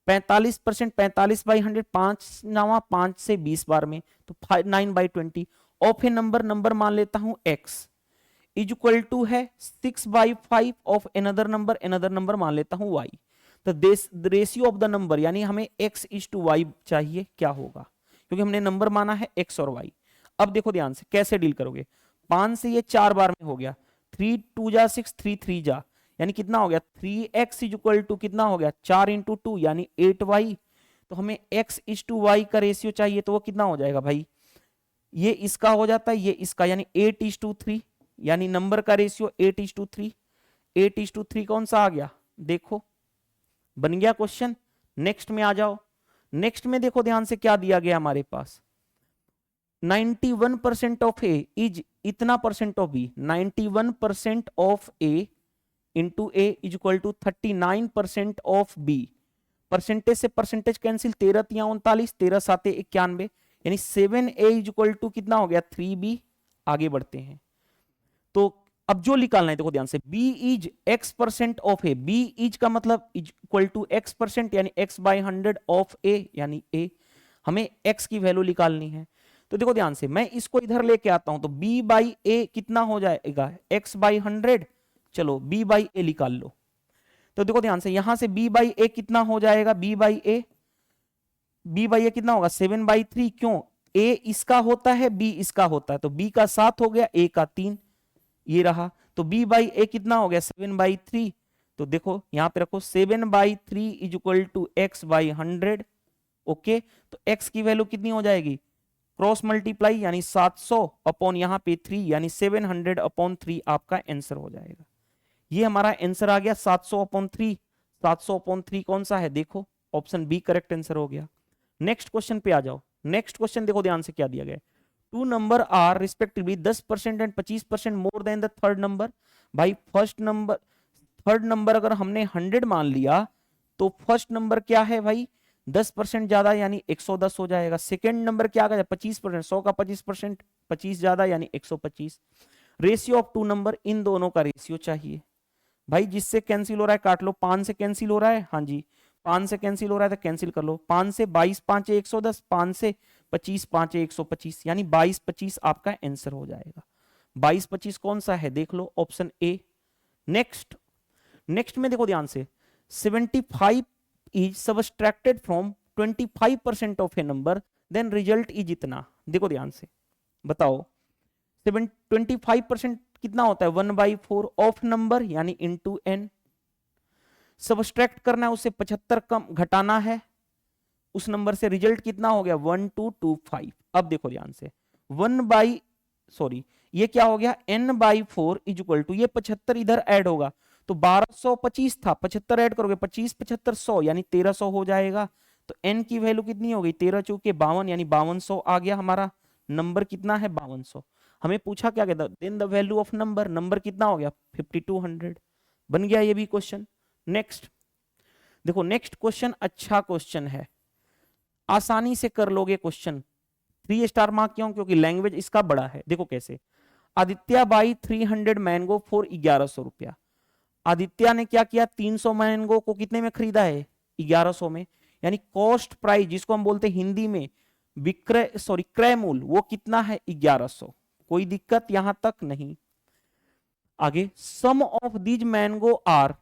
45%, 45/100, 5 9 5 से 20 बार में, तो 9/20 ऑफ ए नंबर, नंबर मान लेता हूं x इज इक्वल टू है 6/5 of another number, another number मान लेता हूं y। तो रेशियो ऑफ द नंबर यानी हमें x इज टू y चाहिए, क्या होगा, क्योंकि हमने नंबर माना है x और y। अब देखो ध्यान से कैसे डील करोगे, 5 से ये 4 बार में हो गया, 3 2 जा 6, 3 3 जा, यानी कितना हो गया 3x इज इक्वल टू कितना हो गया 4 × 2 यानी 8y। तो हमें x इज टू y का रेशियो चाहिए, तो वो कितना हो जाएगा भाई, ये इसका हो जाता है, ये इसका, यानी 8:3, यानी नंबर का रेशियो 8:3। 8:3 कौन सा आ गया, देखो बन गया क्वेश्चन। नेक्स्ट में आ जाओ, नेक्स्ट में देखो ध्यान से क्या दिया गया हमारे पास, 91% ऑफ ए इज इतना percent of B, 91% of A into A is equal to 39% of B. Percentage से परसेंटेज कैंसिल, 13 × 39, 13 7 91, यानी 7a इज इक्वल टू कितना हो गया 3b। आगे बढ़ते हैं, तो अब जो निकालना है देखो ध्यान से, b is x% of a, b is का मतलब इज इक्वल टू x%, यानी x/100 ऑफ a, यानी a, हमें x की वैल्यू निकालनी है। तो देखो ध्यान से, मैं इसको इधर लेके आता हूं, तो b/a कितना हो जाएगा x/100, चलो b/a निकाल लो। तो देखो ध्यान से, यहां से b/a कितना हो जाएगा, b/a कितना होगा 7/3, क्यों a इसका होता है b इसका होता है, तो b का 7 हो गया, a का 3, ये रहा। तो b/a कितना हो गया 7/3। तो देखो यहां पे रखो 7/3 is equal to x/100। Okay, तो x की वैल्यू कितनी हो जाएगी, क्रॉस मल्टीप्लाई यानी 700 अपॉन यहाँ पे 3 यानी 700 अपॉन 3 आपका आंसर हो जाएगा। ये हमारा आंसर आ गया 700 अपॉन 3। 700 अपॉन 3 कौन सा है, देखो ऑप्शन बी करेक्ट आंसर हो गया। नेक्स्ट क्वेश्चन पे आ जाओ। नेक्स्ट क्वेश्चन देखो ध्यान से क्या दिया गया है। Two number are respectively 10% and 25% more than the third number. भाई फर्स्ट नंबर थर्ड नंबर अगर हमने 100 मान लिया तो फर्स्ट नंबर क्या है भाई 10% ज्यादा यानी 110 हो जाएगा। सेकेंड नंबर क्या आ गया 25%, 100 का 25%, 25 ज्यादा यानी 125। रेशियो ऑफ टू नंबर, इन दोनों का रेशियो चाहिए भाई। जिससे कैंसिल हो रहा है काट लो, 5 से कैंसिल हो रहा है, हाँ जी 5 से कैंसिल हो रहा है तो कैंसिल कर लो। 5 से 22 5 110, 5 से 25 5 125 यानी 22 25 आपका आंसर हो जाएगा। 22 25 कौन सा है देख लो, ऑप्शन ए। नेक्स्ट नेक्स्ट में देखो ध्यान से, 75 is subtracted from 25% of a number then result is इतना। देखो ध्यान से बताओ 25% कितना होता है 1/4 ऑफ नंबर यानी इंटू एन। सबट्रैक्ट करना है उससे 75 कम घटाना है उस नंबर से, रिजल्ट कितना हो गया 1225। अब देखो ध्यान से ये क्या हो गया n/4 इज इक्वल टू, ये 75 इधर ऐड होगा तो 1225 था, 75 ऐड करोगे 25 75 100 यानी 1300 हो जाएगा। तो n की वैल्यू कितनी हो गई 13 चौके 52 यानी 5200 आ गया हमारा नंबर कितना है 5200। हमें पूछा क्या कहता then the value of number, number कितना हो गया 5200। बन गया ये भी क्वेश्चन। नेक्स्ट देखो नेक्स्ट क्वेश्चन अच्छा क्वेश्चन है, आसानी से कर लोगे क्वेश्चन। 3 स्टार मार्क क्यों, क्योंकि लैंग्वेज इसका बड़ा है। देखो कैसे, आदित्य बाई 300 मैंगो फॉर 1100 रुपया। आदित्य ने क्या किया 300 मैंगो को कितने में खरीदा है 1100 में, यानी कॉस्ट प्राइस जिसको हम बोलते हैं हिंदी में विक्रय क्रय मूल्य वो कितना है 1100। कोई दिक्कत यहां तक नहीं। आगे सम ऑफ दीज मैंगो आर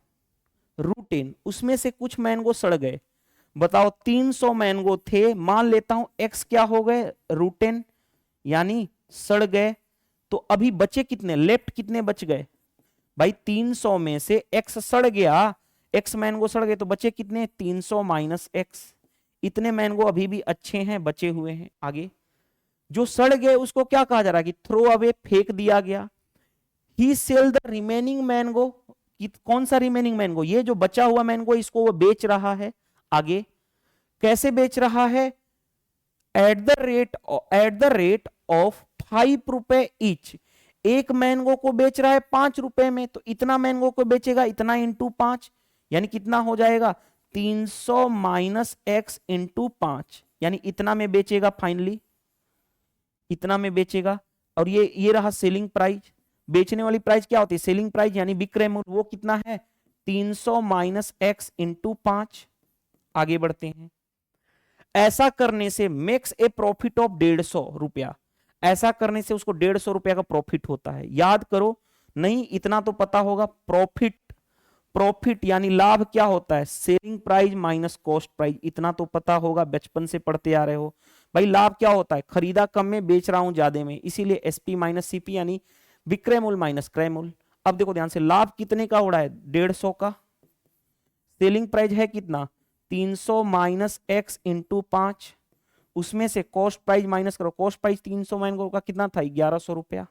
रूटेन, उसमें से कुछ मैंगो सड़ गए। बताओ 300 मैंगो थे, मान लेता हूं x क्या हो गए रूटेन यानी सड़ गए। तो अभी बचे कितने, लेफ्ट कितने बच गए भाई 300 में से x सड़ गया, x मैंगो सड़ गए तो बचे कितने 300 माइनस x। इतने मैंगो अभी भी अच्छे हैं बचे हुए हैं। आगे जो सड़ गए उसको क्या कहा जा रहा है कि थ्रो अवे फेंक दिया गया। ही सेल द रिमेनिंग मैंगो, कौन सा रिमेनिंग मैंगो, ये जो बचा हुआ मैंगो इसको वो बेच रहा है। आगे कैसे बेच रहा है, एट द रेट ऑफ 5 रुपए ईच। एक मैंगो को बेच रहा है 5 रुपए में, तो इतना मैंगो को बेचेगा इतना इंटू 5 यानी कितना हो जाएगा 300 माइनस एक्स इंटू 5 यानी इतना में बेचेगा, फाइनली इतना में बेचेगा। और ये रहा सेलिंग प्राइस, बेचने वाली प्राइस क्या होती है सेलिंग प्राइस यानी विक्रय मूल्य, वो कितना है 300 माइनस एक्स इंटू 5। आगे बढ़ते हैं, ऐसा करने से मेक्स ए प्रॉफिट ऑफ 150 रुपया। ऐसा करने से उसको 150 रुपया का प्रॉफिट होता है। याद करो, नहीं इतना तो पता होगा, प्रॉफिट यानी लाभ क्या होता है selling price minus cost price, इतना तो पता होगा, बचपन से पढ़ते आ रहे हो। भाई लाभ क्या होता है, खरीदा कम में बेच रहा हूं ज्यादा में, इसीलिए एसपी माइनस सीपी यानी विक्रय मूल्य माइनस क्रय मूल्य। अब देखो ध्यान से, लाभ कितने का हो रहा है 150 का, सेलिंग प्राइस है कितना 300 माइनस एक्स इंटू 5, उसमें से कॉस्ट प्राइस माइनस करो, कॉस्ट प्राइस 300 मैंगो का कितना था 1100 रुपया।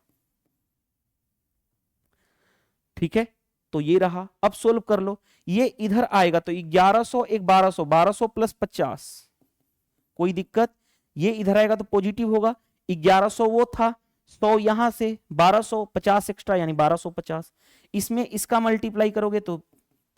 ठीक है, तो ये रहा। अब सोल्व कर लो, ये इधर आएगा तो 1100 एक 1200, 1200 प्लस 50, कोई दिक्कत। ये इधर आएगा तो पॉजिटिव होगा, 1100 वो था, 100 यहां से 1200 50 एक्स्ट्रा यानी 1250। इसमें इसका मल्टीप्लाई करोगे तो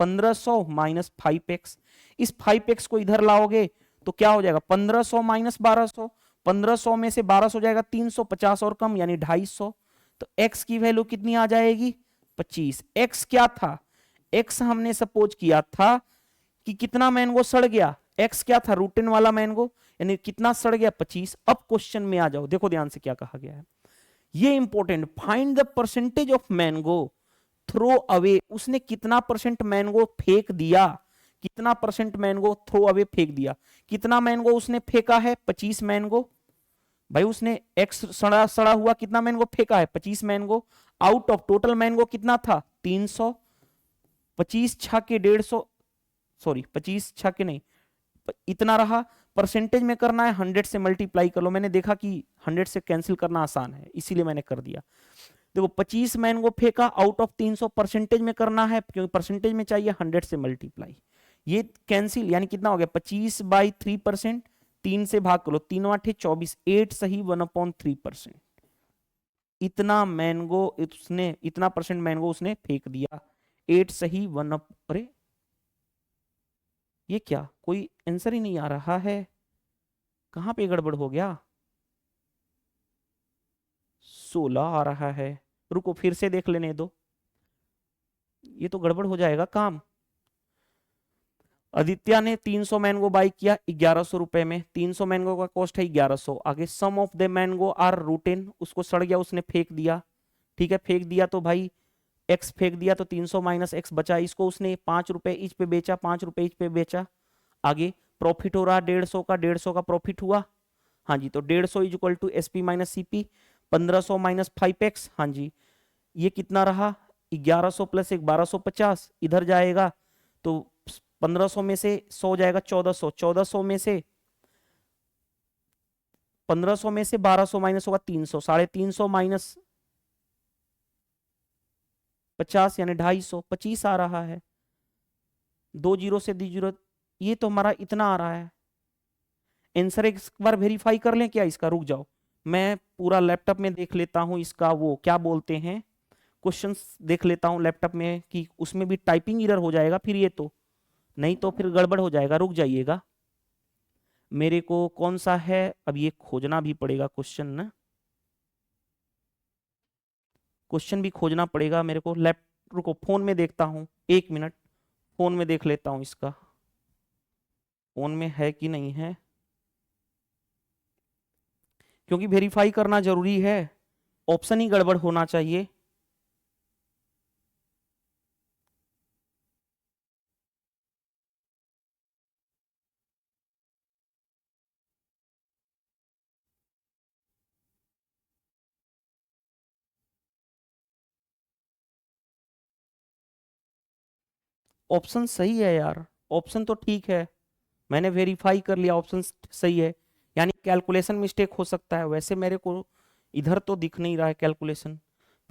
1500 माइनस 5x, इस 5x को इधर लाओगे तो क्या हो जाएगा 1500 माइनस 1200, 1500 में से 1200 जाएगा 350 और कम यानी 250। तो x की वैल्यू कितनी आ जाएगी 25। x क्या था, x हमने सपोज किया था कि कितना मैंगो सड़ गया, x क्या था रूटेन वाला मैंगो यानी कितना सड़ गया 25। अब क्वेश्चन में आ जाओ, देखो ध्यान से क्या कहा गया है, ये important, find the percentage of mango throw away. उसने कितना परसेंट मैंगो फेंक दिया, कितना परसेंट मैंगो थ्रो अवे फेंक दिया, कितना मैंगो उसने फेंका है 25 मैंगो। भाई उसने एक्स सड़ा सड़ा हुआ कितना मैंगो फेंका है, 25 mango. Out of total mango कितना था, 300। 25 छक्के 150, सॉरी 25 छक्के नहीं, इतना रहा। परसेंटेज में करना है, 100 से मल्टीप्लाई कर लो। मैंने देखा कि 100 से कैंसिल करना आसान है, इसीलिए मैंने कर दिया। देखो 25 मैंगो फेंका आउट ऑफ 300, परसेंटेज में करना है क्योंकि परसेंटेज में चाहिए 100 से मल्टीप्लाई। ये कैंसिल यानी कितना हो गया, 25/3%। 3 से भाग करो, 3 8 24, 8 सही 1/3%। इतना मैंगो उसने, इतना परसेंट मैंगो उसने फेंक दिया। 8 सही 1, अरे ये क्या, कोई आंसर ही नहीं आ रहा है, कहां पे गड़बड़ हो गया। 16 आ रहा है, रुको फिर से देख लेने दो, ये तो गड़बड़ हो जाएगा काम। आदित्य ने 300 मैंगो बाई किया 1100 रुपए में, 300 मैंगो का कॉस्ट है 1100। आगे सम ऑफ द मैंगो आर रूटेन, उसको सड़ गया उसने फेंक दिया। ठीक है, फेंक दिया तो भाई एक्स फेंक दिया तो 300 माइनस एक्स बचा, इसको उसने 5 रुपए ईच पे बेचा, 5 रुपए ईच पे बेचा। आगे प्रॉफिट हो रहा 150 का, 150 का प्रॉफिट हुआ। हाँ जी, तो 150 is equal to SP minus CP, 1500 minus 5x। हाँ जी, ये कितना रहा, 1100 प्लस 1250 इधर जाएगा तो 1500 में से 100 जाएगा 1400, 1400 में से 1500 में से 1200 माइनस होगा 300, 350 माइनस 50 यानी 250, 25 आ रहा है। 2 जीरो से 2 जीरो, ये तो हमारा इतना आ रहा है। आंसर एक बार वेरीफाई कर लें क्या इसका, रुक जाओ मैं पूरा लैपटॉप में देख लेता हूं इसका, वो क्या बोलते हैं, क्वेश्चंस देख लेता हूं लैपटॉप में कि उसमें भी टाइपिंग एरर हो जाएगा फिर, ये तो नहीं तो फिर गड़बड़ हो जाएगा। रुक जाइएगा, मेरे को कौन सा है अब ये खोजना भी पड़ेगा क्वेश्चन ना, क्वेश्चन भी खोजना पड़ेगा मेरे को। लैप रुको फोन में देखता हूँ, 1 मिनट, फोन में देख लेता हूँ इसका, फोन में है कि नहीं है, क्योंकि वेरीफाई करना जरूरी है, ऑप्शन ही गड़बड़ होना चाहिए। ऑप्शन सही है यार, ऑप्शन तो ठीक है, मैंने वेरीफाई कर लिया, ऑप्शन सही है। यानी कैलकुलेशन मिस्टेक हो सकता है, वैसे मेरे को इधर तो दिख नहीं रहा है कैलकुलेशन।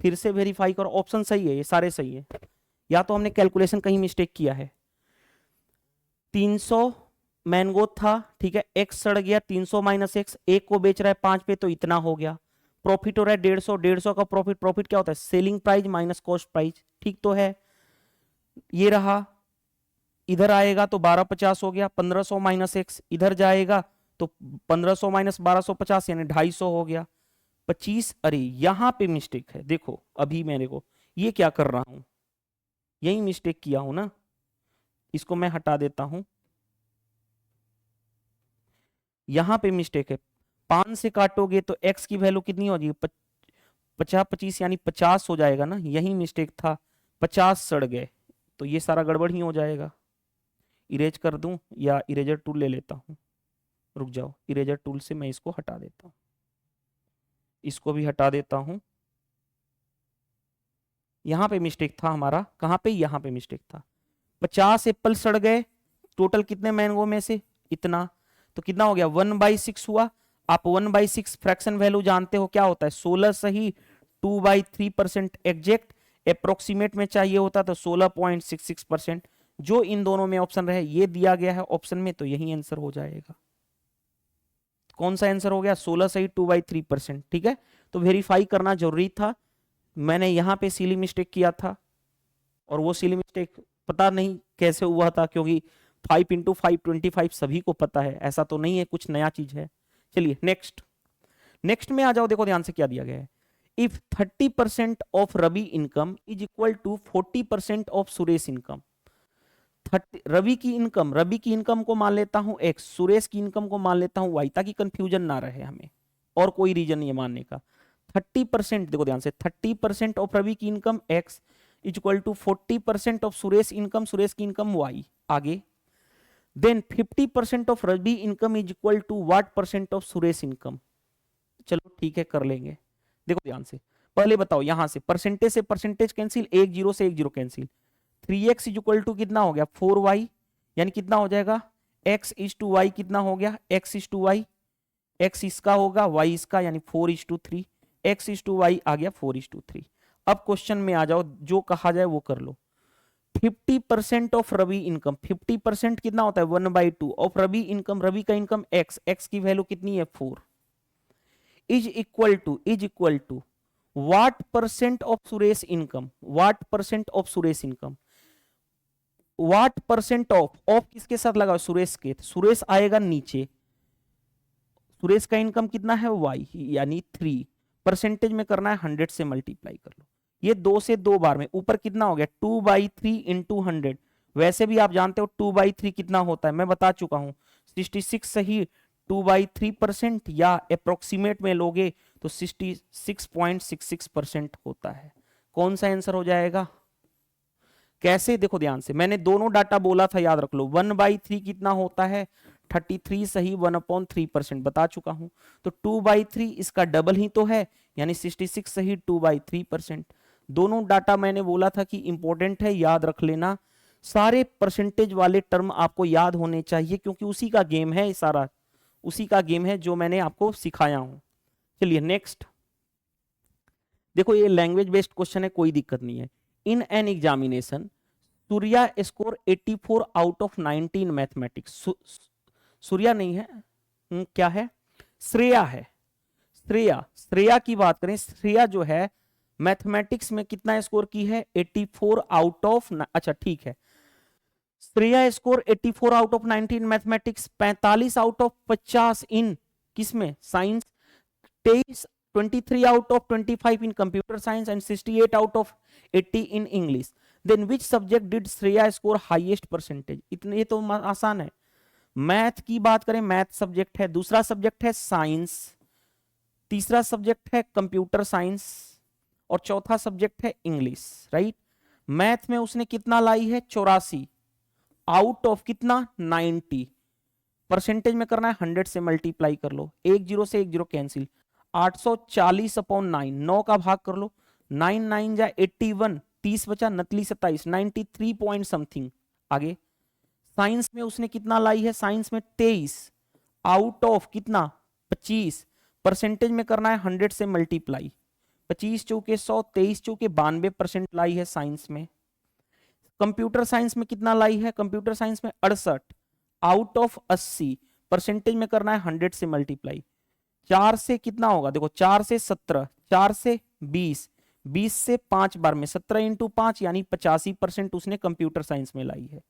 फिर से वेरीफाई करो, ऑप्शन सही है, ये सारे सही है, या तो हमने कैलकुलेशन कहीं मिस्टेक किया है। 300 मैंगो था, ठीक है, एक्स सड़ गया, 300 माइनस एक्स, एक को बेच रहा है 5 पे तो इतना हो गया। प्रॉफिट हो रहा है 150, 150 का प्रॉफिट, प्रॉफिट क्या होता है, selling price minus cost price, ठीक तो है। ये रहा, इधर आएगा तो 1250 हो गया, 1500 माइनस एक्स, इधर जाएगा तो 1500 माइनस 1250 यानी 250 हो गया। 25, अरे यहां पे मिस्टेक है, देखो अभी मेरे को ये क्या कर रहा हूं, यही मिस्टेक किया हूं ना, इसको मैं हटा देता हूं, यहां पे मिस्टेक है। 5 से काटोगे तो x की वैल्यू कितनी हो जाएगी, 50 25 यानी 50 हो जाएगा ना, यही मिस्टेक था। 50 सड़ गए तो ये सारा गड़बड़ ही हो जाएगा। इरेज कर दूं या इरेजर टूल ले लेता हूं, रुक जाओ, इरेजर टूल से मैं इसको हटा देता हूं, इसको भी हटा देता हूं। यहां पे मिस्टेक था हमारा, कहां पे, यहां पे मिस्टेक था। 50 एप्पल सड़ गए, टोटल कितने मैंगो में से, इतना, तो कितना हो गया 1/6 हुआ। आप 1/6 फ्रैक्शन वैल्यू जानते हो क्या होता है, 16 सही 2/3% एग्जैक्ट, अप्रोक्सीमेट में चाहिए होता तो 16.66%। जो इन दोनों में ऑप्शन रहे ये दिया गया है ऑप्शन में, तो यही आंसर हो जाएगा। कौन सा आंसर हो गया, 16 सही 2/3%, ठीक है। तो वेरीफाई करना जरूरी था, मैंने यहां पे सिली मिस्टेक किया था, और वो सिली मिस्टेक पता नहीं कैसे हुआ था, क्योंकि 5 इंटू 5 25 सभी को पता है, ऐसा तो नहीं है कुछ नया चीज है। चलिए नेक्स्ट, नेक्स्ट में आ जाओ, देखो ध्यान से क्या दिया गया है। If 30% of Ravi income is equal to 40% of Suresh income. 30 Ravi की इनकम को मान लेता हूं एक्स, सुरेश की इनकम को मान लेता हूं वाई, ताकि कंफ्यूजन ना रहे हमें, और कोई रीजन नहीं है मानने का। 30%, देखो ध्यान से, 30% ऑफ रवि की income x is equal to 40% of Suresh income, Suresh की इनकम वाई। आगे then 50% of Ravi income is equal to what percent of Suresh income, चलो ठीक है कर लेंगे। देखो ध्यान से, पहले बताओ यहां से परसेंटेज कैंसिल, एक जीरो से एक zero cancel, 3x is equal to कितना हो गया 4y, यानी कितना हो जाएगा x इज टू वाई, कितना हो गया x is to y, x इसका होगा y इसका, यानी 4:3, x इज टू वाई आ गया 4:3। अब क्वेश्चन में आ जाओ, जो कहा जाए वो कर लो। 50% ऑफ रवि इनकम, 50% कितना होता है 1/2 ऑफ रवि इनकम, रवि का इनकम x की वैल्यू कितनी है 4, is equal to what percent of Suresh income, what percent of Suresh income, what percent of किसके साथ लगाओ सुरेश के, सुरेश आएगा नीचे, सुरेश का इनकम कितना है y यानी 3, परसेंटेज में करना है 100 से मल्टीप्लाई कर लो, ये 2 से 2 बार में, ऊपर कितना हो गया 2/3 इंटू 100, वैसे भी आप जानते हो 2/3 कितना होता है, मैं बता चुका हूं 66 सही 2/3% या अप्रोक्सीमेट में लोगे तो 66.66% होता है। कौन सा आंसर हो जाएगा, कैसे देखो ध्यान से, मैंने दोनों डाटा बोला था याद रख लो, 1/3 कितना होता है 33 सही 1/3% बता चुका हूं, तो 2/3 इसका डबल ही तो है, यानी 66 सही 2/3%। दोनों डाटा मैंने बोला था कि इंपॉर्टेंट है, याद रख लेना, सारे परसेंटेज वाले टर्म आपको याद होने चाहिए, क्योंकि उसी का गेम है सारा, उसी का गेम है जो मैंने आपको सिखाया हूं। चलिए नेक्स्ट देखो, ये लैंग्वेज बेस्ड क्वेश्चन है, कोई दिक्कत नहीं है। In an examination Surya score 84 out of 90 in mathematics, Surya नहीं है, क्या है श्रेया है, श्रेया की बात करें, श्रेया जो है मैथमेटिक्स में कितना स्कोर की है 84 आउट ऑफ, अच्छा ठीक है, Shreya score 84 out of 90 in mathematics, 45 out of 50 in किसमें science, 23 out of 25 in computer science and 68 out of 80 in English, then which subject did Shreya score highest percentage, इतने ये तो आसान है। मैथ की बात करें, मैथ सब्जेक्ट है, दूसरा सब्जेक्ट है साइंस, तीसरा सब्जेक्ट है कंप्यूटर साइंस और चौथा सब्जेक्ट है इंग्लिश, राइट। मैथ में उसने कितना लाई है 84 आउट ऑफ कितना 90, परसेंटेज में करना है 100 से मल्टीप्लाई कर लो, एक जीरो से एक जीरो कैंसिल, 840/9, 9 का भाग कर लो, 9 9 जा 81, 30 बचा, नतली 27, 93 पॉइंट समथिंग। आगे साइंस में उसने कितना लाई है, साइंस में 23 आउट ऑफ कितना 25, परसेंटेज में करना है 100 से मल्टीप्लाई, 25 चौके 100, 23 चौके 92% लाई है साइंस में। कंप्यूटर साइंस में कितना लाई है, कंप्यूटर साइंस में 68 आउट ऑफ 80, परसेंटेज में करना है 100 से मल्टीप्लाई, 4 से कितना होगा देखो, 4 से 17, 4 से 20, 20 से 5 बार में 17 इंटू 5 यानी 85% उसने कंप्यूटर साइंस में लाई है।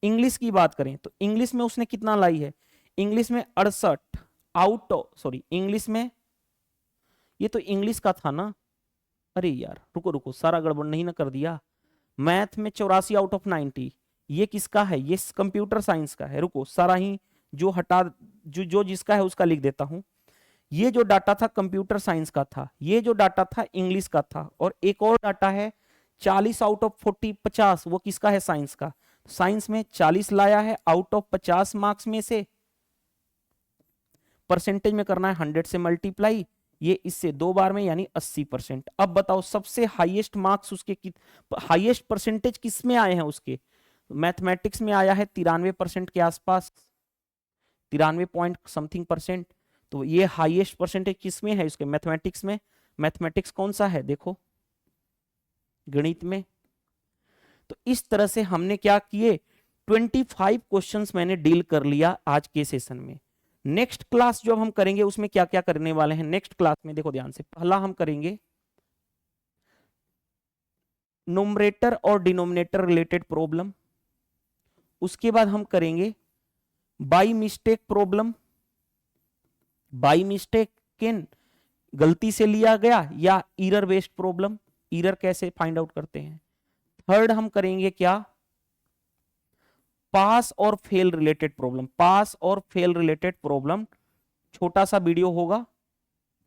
इंग्लिश की बात करें तो इंग्लिश में उसने कितना लाई है, इंग्लिश में 68 आउट ऑफ, सॉरी इंग्लिश में, ये तो इंग्लिश का था ना, अरे यार रुको सारा गड़बड़ नहीं ना कर दिया, मैथ में 84 आउट ऑफ 90, ये किसका है, ये कंप्यूटर साइंस का है, रुको सारा ही जो हटा, जो जिसका है उसका लिख देता हूं, ये जो डाटा था कंप्यूटर साइंस का था, ये जो डाटा था इंग्लिश का था, और एक और डाटा है 40 आउट ऑफ 40 50, वो किसका है साइंस का, साइंस में 40 लाया है आउट ऑफ 50 मार्क्स में से, परसेंटेज में करना है 100 से मल्टीप्लाई, ये इससे 2 बार में यानी 80%। अब बताओ सबसे हाईएस्ट मार्क्स उसके, हाईएस्ट परसेंटेज किस में आए हैं उसके, मैथमेटिक्स में आया है 93% के आसपास, 93 पॉइंट समथिंग परसेंट, तो ये हाईएस्ट परसेंटेज किस में है उसके, मैथमेटिक्स में। मैथमेटिक्स कौन सा है देखो, गणित में। तो इस तरह से हमने क्या किए 25 क्वेश्चंस मैंने डील कर लिया आज के सेशन में। नेक्स्ट क्लास जो हम करेंगे उसमें क्या क्या करने वाले हैं, नेक्स्ट क्लास में देखो ध्यान से, पहला हम करेंगे न्यूमरेटर और डिनोमिनेटर रिलेटेड प्रॉब्लम, उसके बाद हम करेंगे by mistake problem, by mistake किन गलती से लिया गया या एरर बेस्ड प्रॉब्लम, एरर कैसे फाइंड आउट करते हैं। थर्ड हम करेंगे क्या, पास और फेल रिलेटेड प्रॉब्लम, पास और फेल रिलेटेड प्रॉब्लम, छोटा सा वीडियो होगा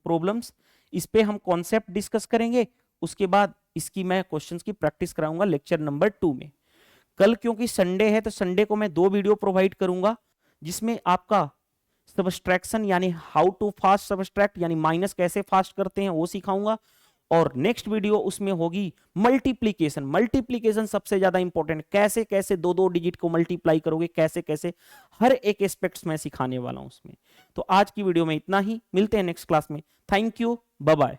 प्रॉब्लम्स, इस पे हम कॉन्सेप्ट डिस्कस करेंगे, उसके बाद इसकी मैं क्वेश्चंस की प्रैक्टिस कराऊंगा लेक्चर नंबर 2 में। कल क्योंकि संडे है तो संडे को मैं 2 वीडियो प्रोवाइड करूंगा, जिसमें आपका सबट्रैक्शन यानी हाउ टू फास्ट सबट्रैक्ट यानी माइनस कैसे फास्ट करते हैं वो सिखाऊंगा। और नेक्स्ट वीडियो उसमें होगी मल्टीप्लीकेशन। मल्टीप्लीकेशन सबसे ज्यादा इंपॉर्टेंट, कैसे कैसे दो दो डिजिट को मल्टीप्लाई करोगे, कैसे कैसे, हर एक एस्पेक्ट्स में सिखाने वाला हूं उसमें। तो आज की वीडियो में इतना ही, मिलते हैं नेक्स्ट क्लास में। Thank you, bye bye.